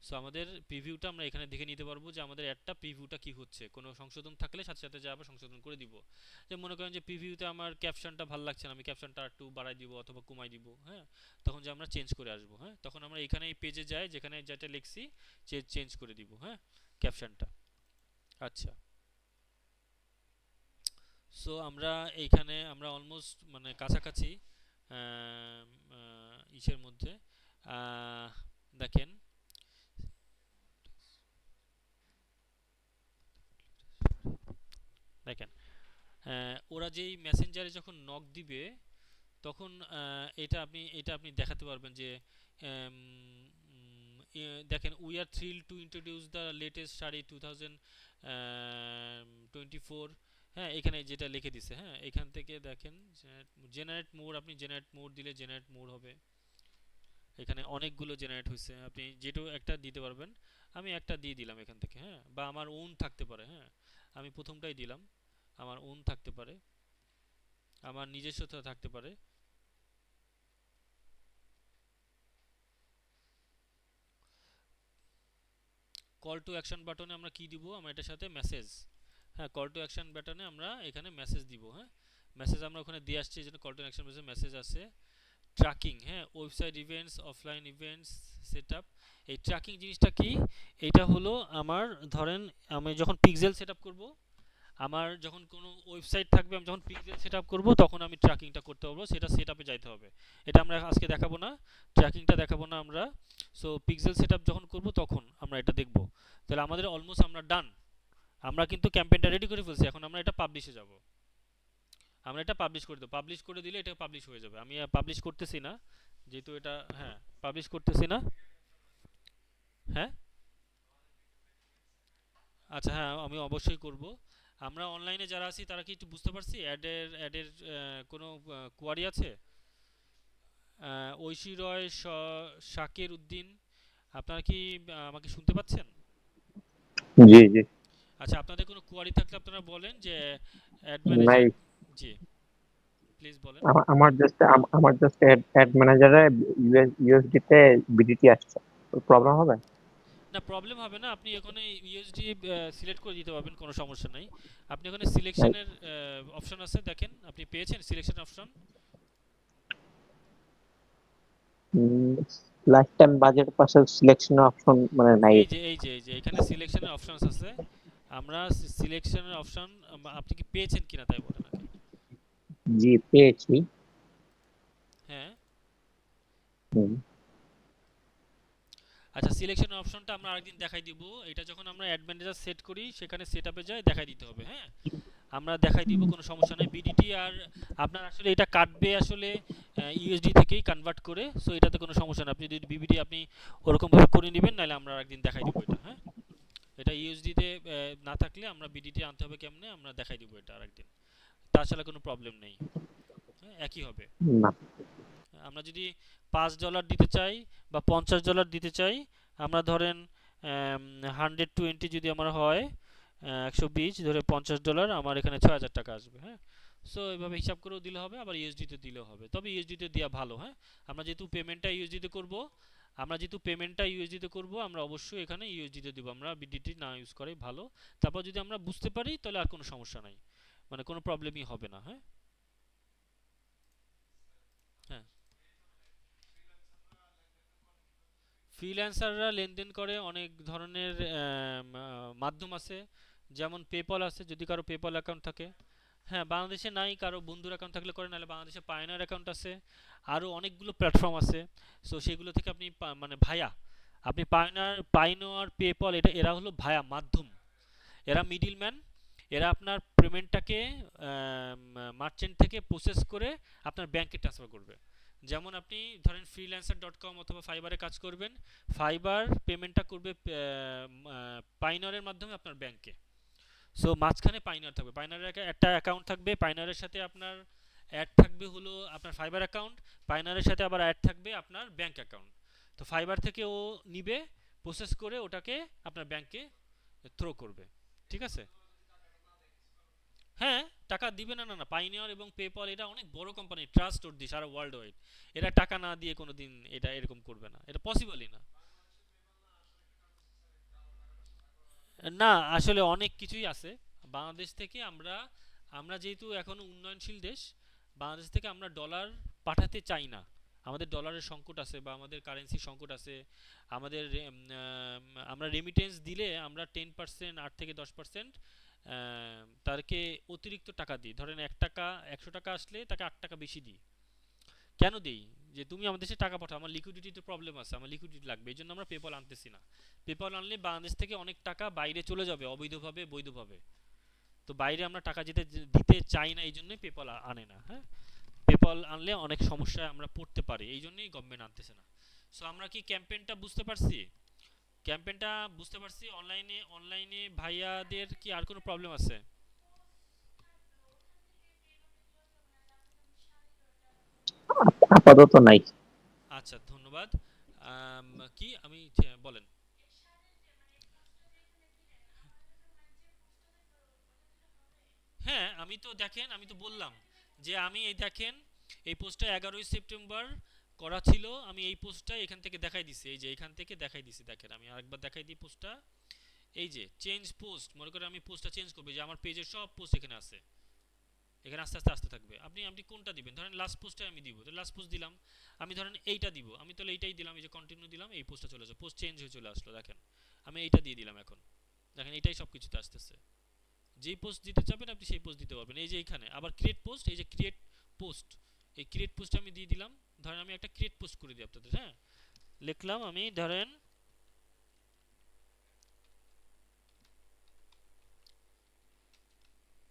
সো আমাদের প্রিভিউটা আমরা এখানে দেখে নিতে পারবো যে আমাদের অ্যাডটা প্রিভিউটা কি হচ্ছে, কোনো সংশোধন থাকলে সাথে সাথে যা আবার সংশোধন করে দিব। যে মনে করেন যে প্রিভিউতে আমার ক্যাপশনটা ভালো লাগছে না, আমি ক্যাপশনটা একটু বাড়াই দিব অথবা কমাই দিব। হ্যাঁ, তখন যে আমরা চেঞ্জ করে আসবো। হ্যাঁ, তখন আমরা এখানে এই পেজে যাই, যেখানে যেটা লিখছি চেঞ্জ করে দিব। হ্যাঁ, ক্যাপশনটা। আচ্ছা, সো আমরা এইখানে আমরা অলমোস্ট মানে কাছাকাছি, ইসের মধ্যে আহ, দেখেন দেখেন ওরা যেই মেসেঞ্জারে যখন নক দিবে তখন এটা আপনি দেখাতে পারবেন যে আম, দেখেন we are thrill to introduce the latest sari 2024। হ্যাঁ, এখানে যেটা লিখে দিছে, হ্যাঁ এখান থেকে দেখেন জেনারেট মোড, আপনি জেনারেট মোড দিলে জেনারেট মোড হবে। এখানে অনেকগুলো জেনারেট হয়েছে, আপনি যেটা একটা দিতে পারবেন। আমি একটা দিয়ে দিলাম এখান থেকে, হ্যাঁ, বা আমার ওন থাকতে পারে, হ্যাঁ আমি প্রথমটাই দিলাম। আমার ওন থাকতে পারে, আমার নিজস্বতা থাকতে পারে। কল টু অ্যাকশন বাটনে আমরা কি দিব, আমরা এটার সাথে মেসেজ, হ্যাঁ কল টু অ্যাকশন বাটনে আমরা এখানে মেসেজ দিব, হ্যাঁ মেসেজ আমরা ওখানে দিয়ে আসছি, এই জন্য কল টু অ্যাকশন মেসেজ আছে। ট্র্যাকিং, হ্যাঁ website events, offline events, setup. এই ট্র্যাকিং জিনিসটা কি? এটা হলো আমার, ধরেন আমি যখন পিক্সেল সেটআপ করব, আমার যখন কোনো ওয়েবসাইট থাকবে, আমি যখন পিক্সেল সেটআপ করব তখন আমি ট্র্যাকিংটা করতে পারবো, সেটা সেটআপে যাইতে হবে। এটা আমরা আজকে দেখাবো না, ট্র্যাকিংটা দেখাবো না আমরা। সো পিক্সেল সেটআপ যখন করব তখন আমরা এটা দেখব। তাহলে আমাদের অলমোস্ট আমরা ডান, আমরা কিন্তু ক্যাম্পেইনটা রেডি করে ফেলছি, এখন আমরা এটা পাবলিশে যাব। আমরা এটা পাবলিশ করে দেব, পাবলিশ করে দিলে এটা পাবলিশ হয়ে যাবে। আমি পাবলিশ করতেছি না যেহেতু এটা, হ্যাঁ পাবলিশ করতেছি না। হ্যাঁ আচ্ছা, হ্যাঁ আমি অবশ্যই করব। আমরা অনলাইনে যারা আছি তারা কি একটু বুঝতে পারছি অ্যাডের কোনো কোয়ারি আছে? ঐশী রয়, শাকের উদ্দিন, আপনারা কি আমাকে শুনতে পাচ্ছেন? জি জি। আচ্ছা, আপনাদের কোনো কোয়ারি থাকলে আপনারা বলেন যে অ্যাড নাই, ম্যানেজার। জি, প্লিজ বলেন। আমার জাস্ট অ্যাড ম্যানেজারে ইউএসডি তে বিডিটি আসছে, প্রবলেম হবে? না, প্রবলেম হবে না, আপনি এখানে ইউএসডি সিলেক্ট করে দিতে পারবেন, কোনো সমস্যা নাই। আপনি ওখানে সিলেকশনের অপশন আছে, দেখেন আপনি পেয়েছেন selection option. Life time budget পাশে সিলেকশন অপশন মানে নাই। এই যে এখানে সিলেকশনের অপশনস আছে। আমরা সিলেকশনের অপশন, আপনি কি পেয়েছেন কিনা তাই বলেন আগে। জি পেয়েছি। হ্যাঁ, হুম, আচ্ছা সিলেকশনের অপশনটা আমরা আরেকদিন দেখাই দিব। এটা যখন আমরা অ্যাড ম্যানেজার সেট করি সেখানে সেটআপে যাই দেখাই দিতে হবে, হ্যাঁ আমরা দেখাই দিব, কোনো সমস্যা নেই। বিডিটি আর আপনার আসলে এটা কাটবে আসলে ইউএসডি থেকেই কনভার্ট করে, সো এটাতে কোনো সমস্যা না। আপনি যদি বিবিডি আপনি ওরকম ভাবে করে নেবেন, নাহলে আমরা একদিন দেখাই দিব এটা, হ্যাঁ এটা ইউএসডিতে না থাকলে আমরা বিডিটি আনতে হবে কেমনে, আমরা দেখাই দিব এটা আরেকদিন। তাছাড়া কোনো প্রবলেম নেই, হ্যাঁ একই হবে। না। আমরা যদি $5 দিতে চাই বা $50 দিতে চাই, আমরা ধরেন 120 যদি আমার হয়, 120 ধরে $50, আমার এখানে 6,000 টাকা আসবে, হ্যাঁ সো এইভাবে হিসাব করেও দিলে হবে, আবার ইউএসডিতে দিলেও হবে, তবে ইউএসডিতে দেওয়া ভালো। হ্যাঁ আমরা যেহেতু পেমেন্টটা ইউএসডিতে করব, আমরা অবশ্যই এখানে ইউএসডিতে দিব, আমরা বিডিটি না ইউজ করাই ভালো। তারপর যদি আমরা বুঝতে পারি তাহলে আর কোনো সমস্যা নাই, মানে কোনো প্রবলেমই হবে না। হ্যাঁ হ্যাঁ ফ্রিল্যান্সাররা লেনদেন করে অনেক ধরনের মাধ্যম আছে, যেমন পেপল আছে, যদি কারো পেপল অ্যাকাউন্ট থাকে। হ্যাঁ বাংলাদেশে নাই, কারো বন্ধুর অ্যাকাউন্ট থাকলে করে, নাহলে বাংলাদেশে পায়নার অ্যাকাউন্ট আছে। আরও অনেকগুলো প্ল্যাটফর্ম আছে, সো সেগুলো থেকে আপনি মানে ভায়া, আপনি পাইনোয়ার পেপল, এরা হলো ভায়া মাধ্যম, এরা মিডিল ম্যান। এরা আপনার পেমেন্টটাকে মার্চেন্ট থেকে প্রসেস করে আপনার ব্যাংকে ট্রান্সফার করবে। যেমন আপনি ধরেন freelancer.com অথবা ফাইবারে কাজ করবেন, ফাইবার পেমেন্টটা করবে পাইনরের মাধ্যমে আপনার ব্যাংকে। সো মাঝখানে পাইনর থাকবে, পাইনরের একটা অ্যাকাউন্ট থাকবে, পাইনরের সাথে আপনার অ্যাড থাকবে হলো আপনার ফাইবার অ্যাকাউন্ট, পাইনরের সাথে আবার অ্যাড থাকবে আপনার ব্যাংক অ্যাকাউন্ট। তো ফাইবার থেকে ও নিবে, প্রসেস করে ওটাকে আপনার ব্যাংকে থ্রো করবে, ঠিক আছে। হ্যাঁ টাকা দিবে না, না না, পাইনিয়র এবং পেপল এটা অনেক বড় কোম্পানি, ট্রাস্ট ওর দি সারা ওয়ার্ল্ড ওয়াইড, এরা টাকা না দিয়ে কোনোদিন এটা এরকম করবে না, এটা পসিবলই না। না আসলে অনেক কিছুই আছে। বাংলাদেশ থেকে আমরা, যেহেতু এখনো উন্নয়নশীল দেশ, বাংলাদেশ থেকে আমরা ডলার পাঠাতে চাই না। আমাদের ডলারের সংকট আছে বা আমাদের কারেন্সি সংকট আছে। আমাদের আমরা রেমিটেন্স দিলে আমরা 10%, 8 থেকে 10% তাকে অতিরিক্ত টাকা দিই। ধরেন 1 টাকা, 100 টাকা আসলে তাকে 8 টাকা বেশি দিই। কেন দেই? যে তুমি আমাদের দেশে টাকা পাঠাও, আমার লিকুইডিটিতে প্রবলেম আছে, আমার লিকুইডিটি লাগবে, এই জন্য আমরা পেপাল আনতেছি না। পেপাল আনলে বাংলাদেশ থেকে অনেক টাকা বাইরে চলে যাবে অবৈধভাবে বৈধভাবে, তো বাইরে আমরা টাকা দিতে চাই না, এই জন্যই পেপাল আনে না। হ্যাঁ, পেপাল আনলে অনেক সমস্যায় আমরা পড়তে পারি, এই জন্যই গভর্নমেন্ট আনতেছে না। সো আমরা কি ক্যাম্পেইনটা বুঝতে পারছি? ক্যাম্পেইনটা বুঝতে পারছি। অনলাইনে ভাইয়াদের কি আর কোনো প্রবলেম আছে? আপাতত নাই। আচ্ছা, ধন্যবাদ। কি আমি বলেন। হ্যাঁ, আমি তো দেখেন, আমি তো বললাম যে আমি এই দেখেন, এই পোস্টটা 11ই সেপ্টেম্বর করা ছিল, আমি এই পোস্টটা এখান থেকে দেখাই দিছি, এই যে এখান থেকে দেখাই দিছি, দেখেন আমি আরেকবার দেখাই দিই পোস্টটা। এই যে চেঞ্জ পোস্ট, মনে করেন আমি পোস্টটা চেঞ্জ করব, যে আমার পেজের সব পোস্ট এখানে আছে, এখানে আস্তে আস্তে আসতে থাকবে। আপনি কোনটা দিবেন? ধরেন লাস্ট পোস্টে আমি দিব, তো লাস্ট পোস্ট দিলাম। আমি ধরেন এইটা দিব, আমি তাহলে এইটাই দিলাম, এই যে কন্টিনিউ দিলাম, এই পোস্টটা চলে যাবে, পোস্ট চেঞ্জ হয়ে চলে আসলো, দেখেন আমি এইটা দিয়ে দিলাম এখন, দেখেন এটাই সব কিছুতে আসতেছে। যেই পোস্ট দিতে চাবেন আপনি সেই পোস্ট দিতে পারবেন। এই যে এখানে আবার ক্রিয়েট পোস্ট, এই যে ক্রিয়েট পোস্ট, এই ক্রিয়েট পোস্ট আমি দিয়ে দিলাম। ধরেন আমি একটা ক্রিয়েট পোস্ট করে দিই আপনাদের। হ্যাঁ, লিখলাম আমি, ধরেন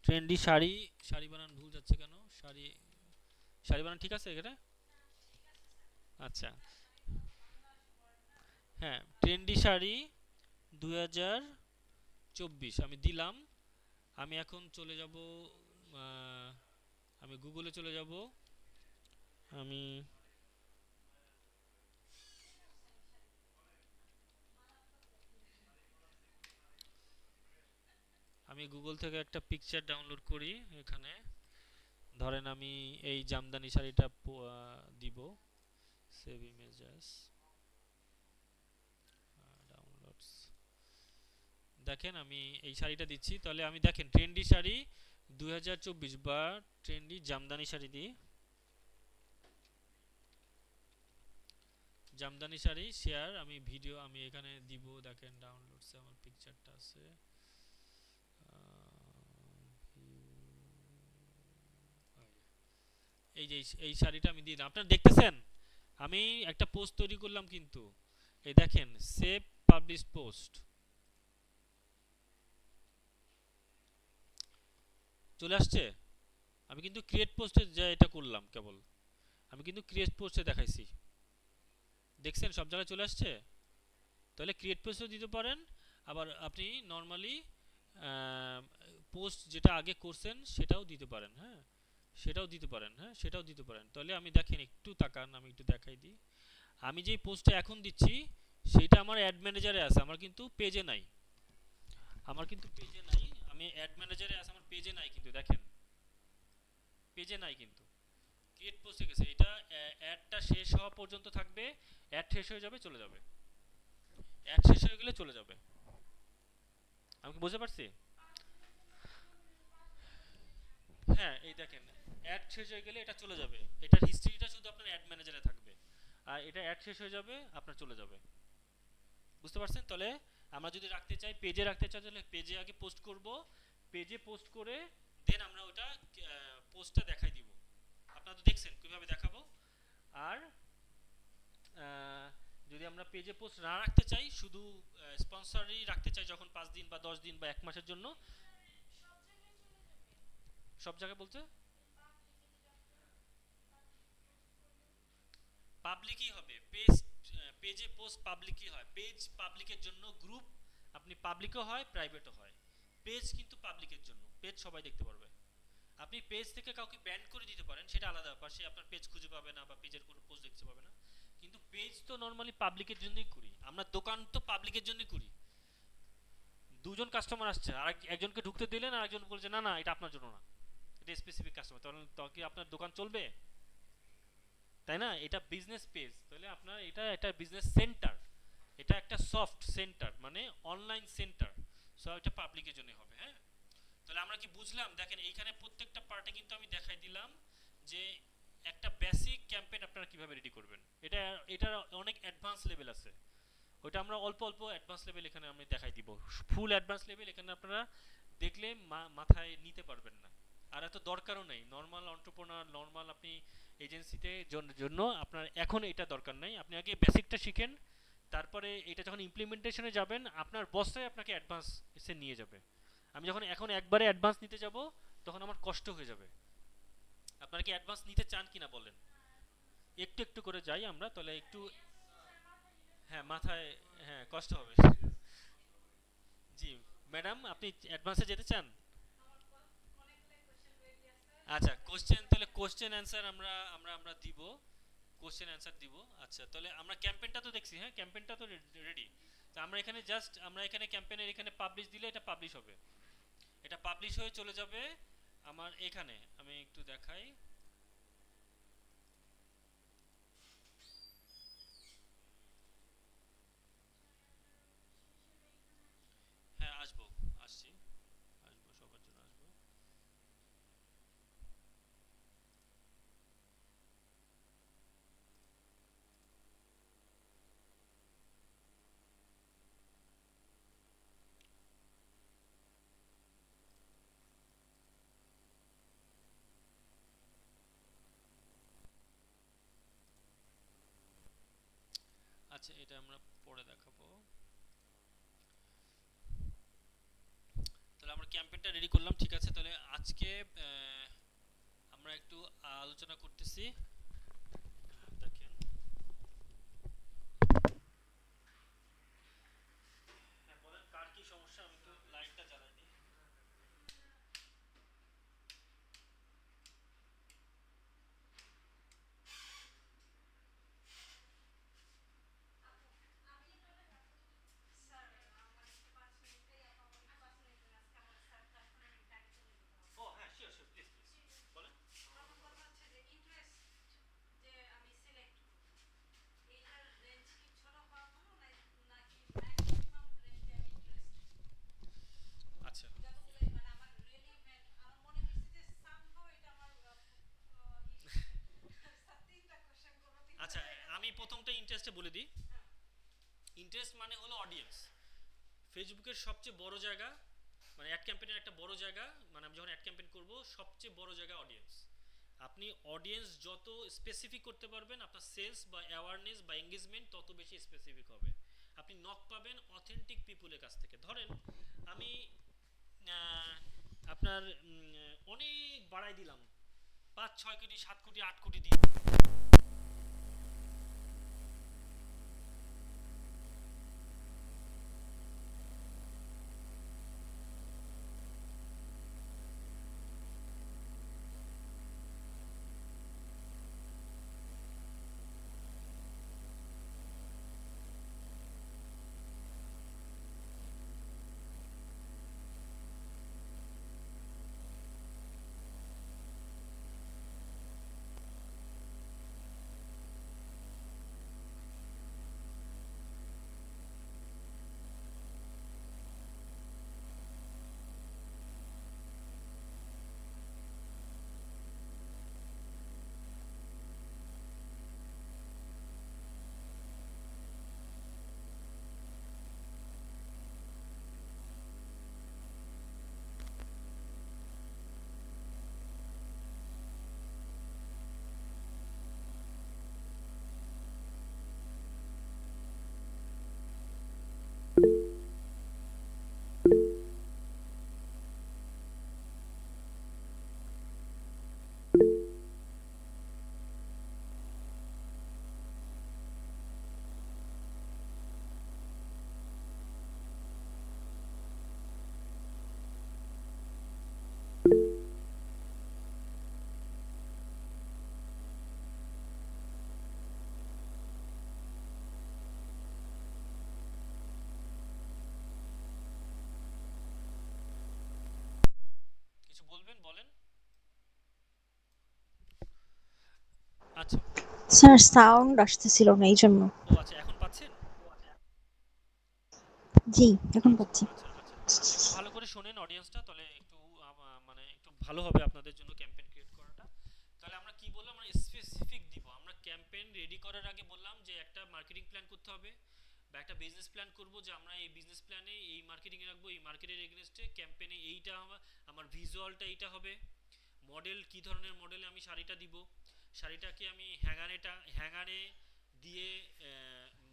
ট্রেন্ডি শাড়ি, শাড়ি বানান ভুল যাচ্ছে কেন? শাড়ি, শাড়ি বানান ঠিক আছে এখানে? আচ্ছা, হ্যাঁ, ট্রেন্ডি শাড়ি 2024 আমি দিলাম। আমি এখন চলে যাব, আমি গুগলে চলে যাব। আমি আমি গুগল থেকে একটা পিকচার ডাউনলোড করি। এখানে ধরেন আমি এই জামদানি শাড়িটা দিব, সেভ ইমেজেস, ডাউনলোডস। দেখেন আমি এই শাড়িটা দিচ্ছি, তাহলে আমি দেখেন ট্রেন্ডি শাড়ি 2024 বা ট্রেন্ডি জামদানি শাড়ি দিই, জামদানি শাড়ি শেয়ার, আমি ভিডিও আমি এখানে দিব, দেখেন ডাউনলোডসে আমার পিকচারটা আছে। এই যে এই শাড়িটা আমি দিলাম, আপনারা দেখতেছেন আমি একটা পোস্ট তৈরি করলাম কিন্তু, এই দেখেন সেভ পাবলিশ পোস্ট চলে আসছে। আমি কিন্তু ক্রিয়েট পোস্টে যা এটা করলাম, কেবল আমি কিন্তু ক্রিয়েট পোস্টে দেখাইছি, দেখছেন সব জায়গায় চলে আসছে। তাহলে ক্রিয়েট পোস্টও দিতে পারেন, আবার আপনি নর্মালি পোস্ট যেটা আগে করছেন সেটাও দিতে পারেন। হ্যাঁ, সেটাও দিতে পারেন, হ্যাঁ সেটাও দিতে পারেন। তাহলে আমি দেখেন একটু তাকান, আমি একটু দেখাই দিই। আমি যেই পোস্টটা এখন দিচ্ছি সেটা আমার অ্যাড ম্যানেজারে আছে, আমার কিন্তু পেজে নাই, আমার কিন্তু পেজে নাই, আমি অ্যাড ম্যানেজারে আছে, আমার পেজে নাই কিন্তু, দেখেন পেজে নাই কিন্তু, ক্রিয়েট পোস্টে গেছে। এটা অ্যাডটা শেষ হওয়া পর্যন্ত থাকবে, অ্যাড শেষ হয়ে যাবে চলে যাবে, অ্যাড শেষ হয়ে গেলে চলে যাবে। আমি কি বুঝতে পারছি? হ্যাঁ, এই দেখেন অ্যাড শেষ হয়ে গেলে এটা চলে যাবে, এটার হিস্ট্রিটা শুধু আপনার অ্যাড ম্যানেজারে থাকবে, আর এটা অ্যাড শেষ হয়ে যাবে আপনার চলে যাবে। বুঝতে পারছেন? তাহলে আমরা যদি রাখতে চাই, পেজে রাখতে চাই, তাহলে পেজে আগে পোস্ট করব, পেজে পোস্ট করে দেন আমরা ওটা পোস্টটা দেখাই দিব। আপনারা তো দেখছেন কিভাবে দেখাবো। আর যদি আমরা পেজে পোস্ট না রাখতে চাই, শুধু স্পন্সরই রাখতে চাই, যখন 5 দিন বা 10 দিন বা 1 মাসের জন্য, সব জায়গায় বলতে পাবলিকই হবে পেজ, পেজে পোস্ট পাবলিকই হয়, পেজ পাবলিকের জন্য, গ্রুপ আপনি পাবলিকও হয় প্রাইভেটও হয়, পেজ কিন্তু পাবলিকের জন্য, পেজ সবাই দেখতে পারবে। আপনি পেজ থেকে কাউকে ব্যান করে দিতে পারেন, সেটা আলাদা ব্যাপার, সে আপনার পেজ খুঁজে পাবে না বা পেজের কোনো পোস্ট দেখতে পাবে না, কিন্তু পেজ তো নর্মালি পাবলিকের জন্যই করি আমরা, দোকান তো পাবলিকের জন্যই করি। দুজন কাস্টমার আসছে, আর একজনকে ঢুকতে দিলেন আর একজন বলছে না না এটা আপনার জন্য না, এটা স্পেসিফিক কাস্টমার, তাহলে তো কি আপনার দোকান চলবে? তাই না? এটা বিজনেস পেজ, তাহলে আপনার এটা একটা বিজনেস সেন্টার, এটা একটা সফট সেন্টার, মানে অনলাইন সেন্টার, সো এটা পাবলিকের জন্য হবে। হ্যাঁ, তাহলে আমরা কি বুঝলাম? দেখেন এইখানে প্রত্যেকটা পার্টে কিন্তু আমি দেখাই দিলাম যে একটা বেসিক ক্যাম্পেইন আপনারা কিভাবে রেডি করবেন। এটার অনেক অ্যাডভান্স লেভেল আছে, ওইটা আমরা অল্প অল্প অ্যাডভান্স লেভেল এখানে আমি দেখাই দিব, ফুল অ্যাডভান্স লেভেল এখানে আপনারা দেখলে মাথায় নিতে পারবেন না, আর এত দরকারও নেই। নর্মাল অন্টারপ্রেনার, নর্মাল আপনি এজেন্সিতে জন্য আপনার এখন এটা দরকার নাই, আপনি আগে বেসিকটা শিখেন, তারপরে এটা যখন ইমপ্লিমেন্টেশনে যাবেন আপনার বসরাই আপনাকে অ্যাডভান্সে নিয়ে যাবে। আমি যখন এখন একবারে অ্যাডভান্স নিতে যাব তখন আমার কষ্ট হয়ে যাবে। আপনারা কি অ্যাডভান্স নিতে চান কিনা বলেন? একটু একটু করে যাই আমরা, তাহলে একটু, হ্যাঁ মাথায়, হ্যাঁ কষ্ট হবে। জি ম্যাডাম, আপনি অ্যাডভান্সে যেতে চান? আচ্ছা কোশ্চেন, তাহলে কোশ্চেন অ্যান্সার আমরা আমরা আমরা দিব, কোশ্চেন অ্যান্সার দিব। আচ্ছা তাহলে আমরা ক্যাম্পেইনটা তো দেখছি, হ্যাঁ ক্যাম্পেইনটা তো রেডি। তো আমরা এখানে জাস্ট আমরা এখানে ক্যাম্পেইনের এখানে পাবলিশ দিলে এটা পাবলিশ হবে, এটা পাবলিশ হয়ে চলে যাবে আমার এখানে। আমি একটু দেখাই, হ্যাঁ আসবো, আসছি, আসবো সবার জন্য আসবো। আচ্ছা এটা আমরা পরে দেখাবো। তাহলে আমরা ক্যাম্পেইনটা রেডি করলাম, ঠিক আছে। তাহলে আজকে আমরা একটু আলোচনা করতেছি, দেখেন। হ্যাঁ বলেন কার কি সমস্যা, আমি একটু লাইটটা জ্বালাই দিই। ও হ্যাঁ শিওর শিওর, প্লিজ প্লিজ বলেন। আচ্ছা আচ্ছা, আমি প্রথমটা ইন্টারেস্টে বলে দিই। ইন্টারেস্ট মানে হলো অডিয়েন্স। ফেসবুকের সবচেয়ে বড় জায়গা, মানে অ্যাড ক্যাম্পেইনের একটা বড় জায়গা, মানে আমি যখন অ্যাড ক্যাম্পেইন করব সবচেয়ে বড় জায়গা অডিয়েন্স। আপনি অডিয়েন্স যত স্পেসিফিক করতে পারবেন আপনার সেলস বা অ্যাওয়ারনেস বা এঙ্গেজমেন্ট তত বেশি স্পেসিফিক হবে। আপনি নক পাবেন অথেন্টিক পিপুলের কাছ থেকে। ধরেন আমি আপনার অনেক বাড়াই দিলাম, 5-6 কোটি 7 কোটি 8 কোটি দিয়ে। কিছু বলবেন বলেন। আচ্ছা স্যার সাউন্ড আসতেছিল না এই জন্য। ও আচ্ছা, এখন পাচ্ছেন? জি, এখন আচ্ছা পাচ্ছি। আচ্ছা আচ্ছা, একটু ভালো করে শোনেন অডিয়েন্সটা, তাহলে একটু মানে একটু ভালো হবে আপনাদের জন্য ক্যাম্পেইন ক্রিয়েট করাটা। তাহলে আমরা কি বললাম, আমরা স্পেসিফিক দিব। আমরা ক্যাম্পেইন রেডি করার আগে বললাম যে একটা মার্কেটিং প্ল্যান করতে হবে বা একটা বিজনেস প্ল্যান করব, যে আমরা এই বিজনেস প্ল্যানে এই মার্কেটিং এ রাখবো, এই মার্কেটের এগেইনস্টে ক্যাম্পেইনে এইটা আমার ভিজুয়ালটা এইটা হবে, মডেল কি ধরনের মডেলে আমি শাড়িটা দিব, শাড়িটাকে আমি হ্যাঙ্গারে দিয়ে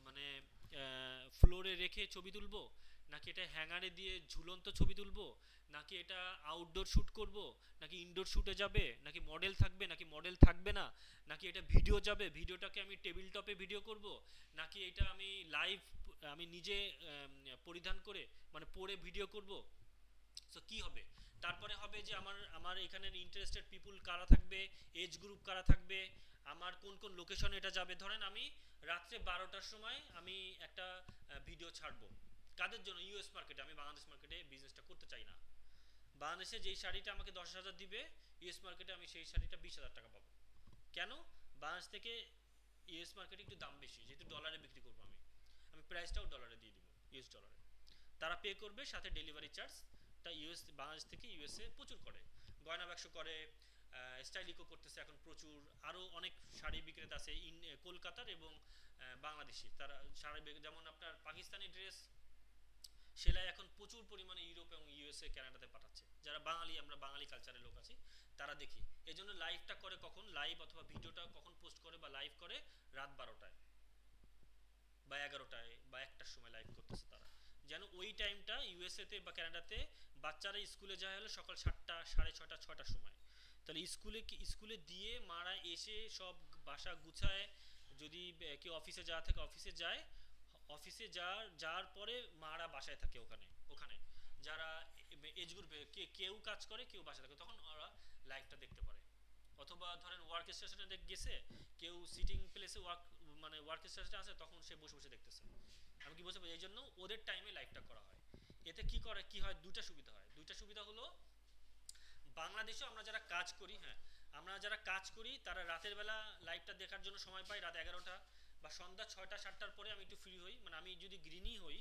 মানে ফ্লোরে রেখে ছবি তুলবো, নাকি এটা হ্যাঙ্গারে দিয়ে ঝুলন্ত ছবি তুলবো, নাকি এটা আউটডোর শ্যুট করব, নাকি ইনডোর শ্যুটে যাবে, নাকি মডেল থাকবে, নাকি মডেল থাকবে না, নাকি এটা ভিডিও যাবে, ভিডিওটাকে আমি টেবিল টপে ভিডিও করব, নাকি এটা আমি লাইভ আমি নিজে পরিধান করে মানে পরে ভিডিও করব। সো কি হবে, তারপরে হবে যে আমার আমার এখানে ইন্টারেস্টেড পিপুল কারা থাকবে, এজ গ্রুপ কারা থাকবে, আমার কোন কোন লোকেশনে এটা যাবে। ধরেন আমি রাত্রে 12টার সময় আমি একটা ভিডিও ছাড়বো, কাদের জন্য? ইউএস মার্কেটে। আমি বাংলাদেশ মার্কেটে বিজনেসটা করতে চাই না। বাংলাদেশে যেই শাড়িটা আমাকে 10,000 দিবে, ইউএস মার্কেটে আমি সেই শাড়িটা 20,000 টাকা পাবো। কেন? বাংলাদেশ থেকে ইউএস মার্কেটে একটু দাম বেশি, যেহেতু ডলারে বিক্রি করবো আমি, আমি প্রাইসটাও ডলারে দিয়ে দিব, ইউএস ডলারে। তারা পে করবে, সাথে ডেলিভারি চার্জ। তা ইউএস বাংলাদেশ থেকে ইউএসএ প্রচুর করে, গয়না বাক্স করে, স্টাইলিকো করতেছে এখন প্রচুর, আরও অনেক শাড়ি বিক্রেতা আছে কলকাতার এবং বাংলাদেশি। তারা শাড়ি যেমন আপনার পাকিস্তানি ড্রেস সেলাই এখন প্রচুর পরিমাণে ইউরোপ এবং ইউএসএ কানাডাতে পাঠাচ্ছে। যারা বাঙালি, আমরা বাঙালি কালচারের লোক আছি, তারা দেখি। এই জন্য লাইভটা করে কখন, লাইভ অথবা ভিডিওটা কখন পোস্ট করে বা লাইভ করে, রাত 12টায় বা 11টায় বা 1টার সময় লাইভ করতেছে তারা, যেন ওই টাইমটা ইউএসএতে বা কানাডাতে বাচ্চারা স্কুলে যায় হলো সকাল 7টা, 6:30, 6টার সময়। তাহলে স্কুলে দিয়ে মারা এসে সব বাসা গুছায়, যদি কেউ অফিসে যাওয়া থাকে অফিসে যায়, অফিসে যাওয়ার পরে মারা বাসায় থাকে, ওখানে যারা এজ গ্রুপে কেউ কাজ করে কেউ বাসায় থাকে, তখন ওরা লাইভটা দেখতে পারে। অথবা ধরেন ওয়ার্ক স্টেশনে গেছে কেউ, সিটিং প্লেসে ওয়ার্ক স্টেশনে আছে, তখন সে বসে বসে দেখতেছে। আমি কি বলছি, এই জন্য ওদের টাইমে লাইভটা করা হয়। এতে কি হয়, দুইটা সুবিধা হলো, বাংলাদেশেও আমরা যারা কাজ করি, আমরা যারা কাজ করি তারা রাতের বেলা লাইভটা দেখার জন্য সময় পাই, রাত 11টা বা সন্ধ্যা 6টা 7টার পরে আমি একটু ফ্রি হই। মানে আমি যদি গৃহিণী হই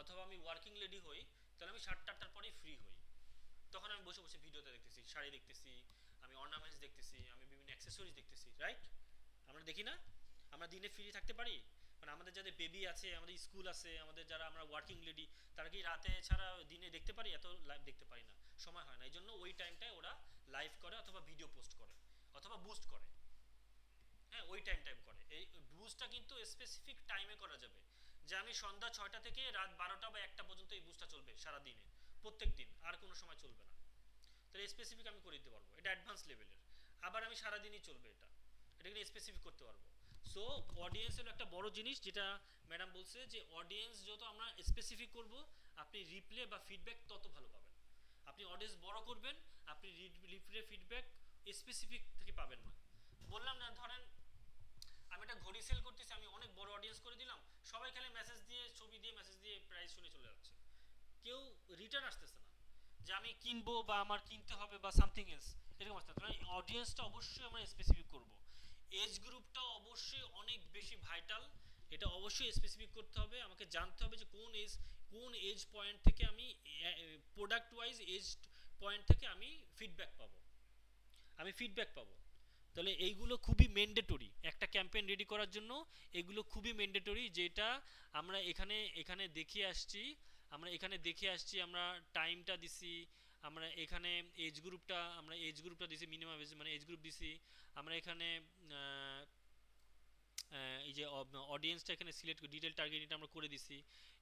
অথবা আমি ওয়ার্কিং লেডি হই, তাহলে আমি 7টা 8টার পরেই ফ্রি হই। তখন আমি বসে বসে ভিডিওতে দেখতেছি, শাড়ি দেখতেছি, আমি অর্নামেন্টস দেখতেছি, আমি বিভিন্ন অ্যাক্সেসরিজ দেখতেছি, রাইট? আমরা দেখি না? আমরা দিনে ফ্রি থাকতে পারি? মানে আমাদের যাদের বেবি আছে, আমাদের স্কুল আছে, আমাদের যারা আমরা ওয়ার্কিং লেডি, তারা কি রাতে ছাড়া দিনে দেখতে পারি? এত লাইভ দেখতে পারি না, সময় হয় না। এই জন্য ওই টাইমটায় ওরা লাইভ করে অথবা ভিডিও পোস্ট করে অথবা বুস্ট করে। ওই টাইম করে। এই বুস্টটা কিন্তু স্পেসিফিক টাইমে করা যাবে, যে আমি সন্ধ্যা 6টা থেকে রাত 12টা বা 1টা পর্যন্ত এই বুস্টটা চলবে সারা দিনে, প্রত্যেক দিন, আর কোনো সময় চলবে না। তাহলে স্পেসিফিক আমি করে দিতে পারবো, এটা অ্যাডভান্স লেভেলের। আবার আমি সারা দিনই চলবে, এটা কিন্তু স্পেসিফিক করতে পারবো। সো অডিয়েন্স হলো একটা বড় জিনিস, যেটা ম্যাডাম বলছে যে অডিয়েন্স যত আমরা স্পেসিফিক করব, আপনি রিপ্লে বা ফিডব্যাক তত ভালো পাবেন। আপনি অডিয়েন্স বড় করবেন, আপনি রিপ্লে ফিডব্যাক স্পেসিফিক থেকে পাবেন না। বললাম না, ধরেন আমি একটা ঘড়ি সেল করতেছি, আমি অনেক বড় অডিয়েন্স করে দিলাম, সবাই খালি মেসেজ দিয়ে, ছবি দিয়ে, মেসেজ দিয়ে প্রাইস শুনে চলে যাচ্ছে, কেউ রিটার্ন আসতেছে না যে আমি কিনবো বা আমার কিনতে হবে বা সামথিং এলস, এরকম আসতে। তাহলে অডিয়েন্সটা অবশ্যই আমরা স্পেসিফিক করব। এজ গ্রুপটা অবশ্যই অনেক বেশি ভাইটাল, এটা অবশ্যই স্পেসিফিক করতে হবে। আমাকে জানতে হবে যে কোন এজ পয়েন্ট থেকে আমি প্রোডাক্ট ওয়াইজ এজ পয়েন্ট থেকে আমি ফিডব্যাক পাবো। তাহলে এইগুলো খুবই ম্যান্ডেটরি, একটা ক্যাম্পেইন রেডি করার জন্য এগুলো খুবই ম্যান্ডেটরি, যেটা আমরা এখানে দেখে আসছি, আমরা টাইমটা দিছি, আমরা এখানে এজ গ্রুপটা দিছি, মিনিমাম এজ মানে এজ গ্রুপ দিছি, আমরা এখানে এই যে অডিয়েন্সটা এখানে সিলেক্ট ডিটেল টার্গেটিংটা আমরা করে দিছি,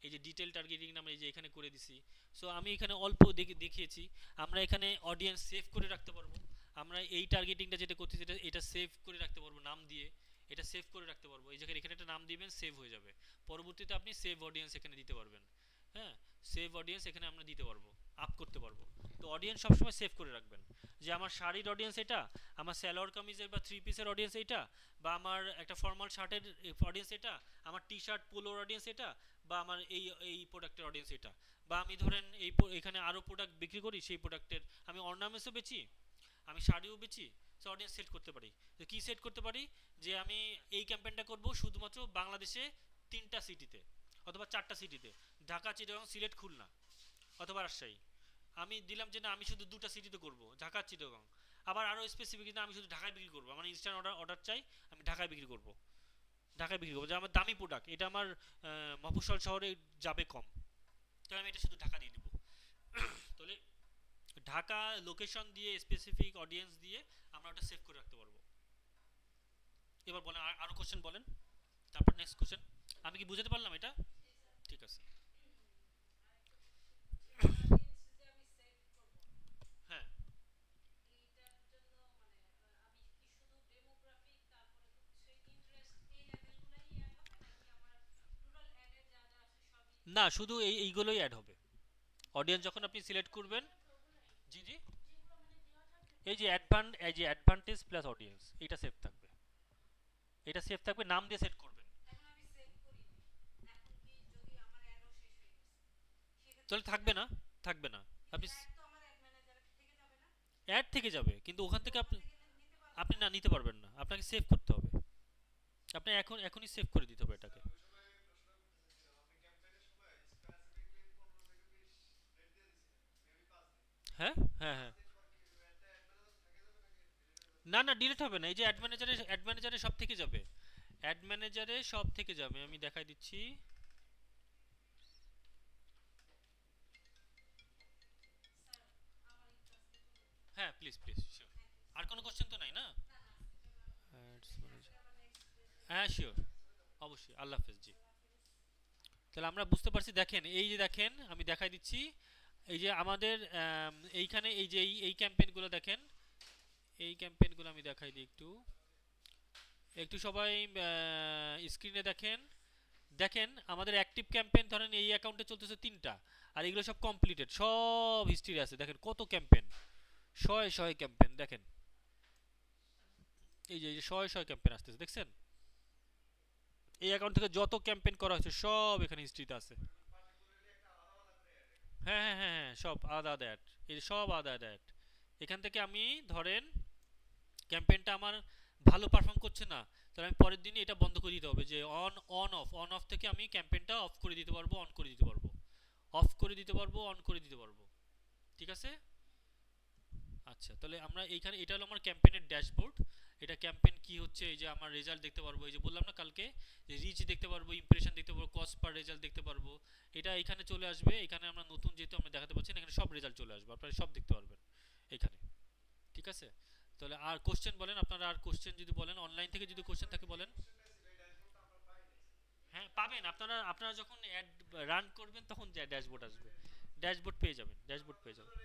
এই যে ডিটেল টার্গেটিংটা আমরা এই যে এখানে করে দিছি। সো আমি এখানে অল্প দেখিয়েছি, আমরা এখানে অডিয়েন্স সেভ করে রাখতে পারবো। আমরা এই টার্গেটিংটা যেটা করতেছি এটা সেভ করে রাখতে পারবো, নাম দিয়ে এটা সেভ করে রাখতে পারবো। এই জায়গায় এখানে একটা নাম দিবেন, সেভ হয়ে যাবে। পরবর্তীতে আপনি সেভ অডিয়েন্স এখানে দিতে পারবেন। সেভ অডিয়েন্স এখানে আমরা দিতে পারবো, আপ করতে পারবো। তো অডিয়েন্স সবসময় সেভ করে রাখবেন, যে আমার শাড়ির অডিয়েন্স এটা, আমার সালোয়ার কামিজের বা 3 পিসের অডিয়েন্স এটা, বা আমার একটা ফর্মাল শার্টের অডিয়েন্স এটা, আমার টি শার্ট পোলোর অডিয়েন্স এটা, বা আমার এই প্রোডাক্টের অডিয়েন্স এটা, বা আমি ধরেন এখানে আরও প্রোডাক্ট বিক্রি করি, সেই প্রোডাক্টের আমি অর্নামেন্টসও বেচি, আমি শাড়িও বেচি। সো অডিয়েন্স সেট করতে পারি। তো কী সেট করতে পারি, যে আমি এই ক্যাম্পেইনটা করব শুধুমাত্র বাংলাদেশে 3টা সিটিতে অথবা 4টা সিটিতে, ঢাকা, চিটাগং, সিলেট, খুলনা অথবা রাজশাহী। আমি দিলাম যে না, আমি শুধু 2টা সিটিতে করব, ঢাকা, চিটাগং। আবার আরও স্পেসিফিক না, আমি শুধু ঢাকায় বিক্রি করবো, আমার ইনস্ট্যান্ট অর্ডার চাই, আমি ঢাকায় বিক্রি করবো, যে আমার দামি প্রোডাক্ট, এটা আমার মফস্বল শহরে যাবে কম, তাহলে আমি এটা শুধু ঢাকা দিয়ে দেবো। তাহলে ঢাকা লোকেশন দিয়ে, স্পেসিফিক অডিয়েন্স দিয়ে আমরা ওটা সেভ করে রাখতে পারবো। এবার বলেন, আরো কোশ্চেন বলেন, তারপর নেক্সট কোশ্চেন। আমি কি বুঝাতে পারলাম এটা? ঠিক আছে। হ্যাঁ, না শুধু এইগুলোই অ্যাড হবে। অডিয়েন্স যখন আপনি সিলেক্ট করবেন, জি জি, এই যে অ্যাডভান্টেজ প্লাস অডিয়েন্স, এটা সেভ থাকবে, এটা সেভ থাকবে, নাম দিয়ে সেট করবেন। তাহলে থাকবে না, থাকবে না। আপনি অ্যাড থেকে যাবে, কিন্তু ওখান থেকে আপনি আপনি না নিতে পারবেন না, আপনাকে সেভ করতে হবে। আপনি এখনই সেভ করে দিতে হবে এটাকে। হ্যাঁ হ্যাঁ হ্যাঁ, না না ডিলিট হবে না, এই যে অ্যাড ম্যানেজারে সব থেকে যাবে, অ্যাড ম্যানেজারে সব থেকে যাবে, আমি দেখাই দিচ্ছি। হ্যাঁ প্লিজ প্লিজ শিওর। আর কোনো কোশ্চেন তো নাই না? Ads manager। হ্যাঁ শিওর, অবশ্যই, আল্লাহ হাফেজ জি। তাহলে আমরা বুঝতে পারছি, দেখেন এই যে দেখেন আমি দেখাই দিচ্ছি, এই যে আমাদের এইখানে এই যে এই ক্যাম্পেইনগুলো দেখেন, এই ক্যাম্পেইনগুলো আমি দেখাই দিই একটু, একটু সবাই স্ক্রিনে দেখেন। দেখেন আমাদের অ্যাক্টিভ ক্যাম্পেইন ধরেন এই অ্যাকাউন্টে চলতেছে 3টা, আর এগুলো সব কমপ্লিটেড, সব হিস্ট্রি আছে, দেখেন কত ক্যাম্পেইন, শয়ে শয়ে ক্যাম্পেইন, দেখেন এই যে শয়ে শয়ে ক্যাম্পেইন আসতেছে, দেখছেন? এই অ্যাকাউন্ট থেকে যত ক্যাম্পেইন করা হয়েছে সব এখানে হিস্ট্রিতে আছে। হ্যাঁ হ্যাঁ হ্যাঁ হ্যাঁ, সব আলাদা আলাদা অ্যাড, এই সব আলাদা আলাদা অ্যাড। এখান থেকে আমি ধরেন ক্যাম্পেইনটা আমার ভালো পারফর্ম করছে না, তাহলে আমি পরের দিনই এটা বন্ধ করে দিতে হবে, যে অন অফ থেকে আমি ক্যাম্পেইনটা অফ করে দিতে পারবো, অন করে দিতে পারবো, অফ করে দিতে পারবো, অন করে দিতে পারবো। ঠিক আছে? আচ্ছা, তাহলে আমরা এইখানে, এটা হলো আমার ক্যাম্পেইনের ড্যাশবোর্ড। এটা ক্যাম্পেইন কি হচ্ছে, এই যে আমার রেজাল্ট দেখতে পারবো, এই যে বললাম না কালকে, যে রিচ দেখতে পারবো, ইমপ্রেশন দেখতে পারবো, কস্ট পার রেজাল্ট দেখতে পারবো। এটা এখানে চলে আসবে, এখানে আমরা নতুন যেহেতু আমরা দেখাতে পাচ্ছি না, এখানে সব রেজাল্ট চলে আসবে, আপনারা সব দেখতে পারবেন এখানে। ঠিক আছে? তাহলে আর কোশ্চেন বলেন, আপনারা আর কোশ্চেন যদি বলেন, অনলাইন থেকে যদি কোশ্চেন থাকে বলেন। হ্যাঁ পাবেন, আপনারা আপনারা যখন অ্যাড রান করবেন তখন ড্যাশবোর্ড আসবে, ড্যাশবোর্ড পেয়ে যাবেন, ড্যাশবোর্ড পেয়ে যাবেন।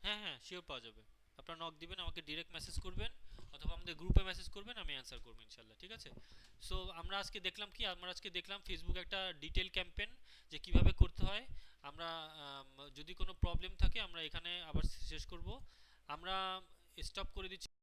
হ্যাঁ হ্যাঁ শিওর পাওয়া যাবে। আপনারা নক দিবেন, আমাকে ডিরেক্ট মেসেজ করবেন, অথবা আমাদের গ্রুপে মেসেজ করবেন, আমি অ্যান্সার করবো ইনশাল্লাহ। ঠিক আছে? সো আমরা আজকে দেখলাম কি, আমরা আজকে দেখলাম ফেসবুক একটা ডিটেল ক্যাম্পেইন যে কিভাবে করতে হয়। আমরা যদি কোনো প্রবলেম থাকে আমরা এখানে আবার শেষ করব, আমরা স্টপ করে দিচ্ছি।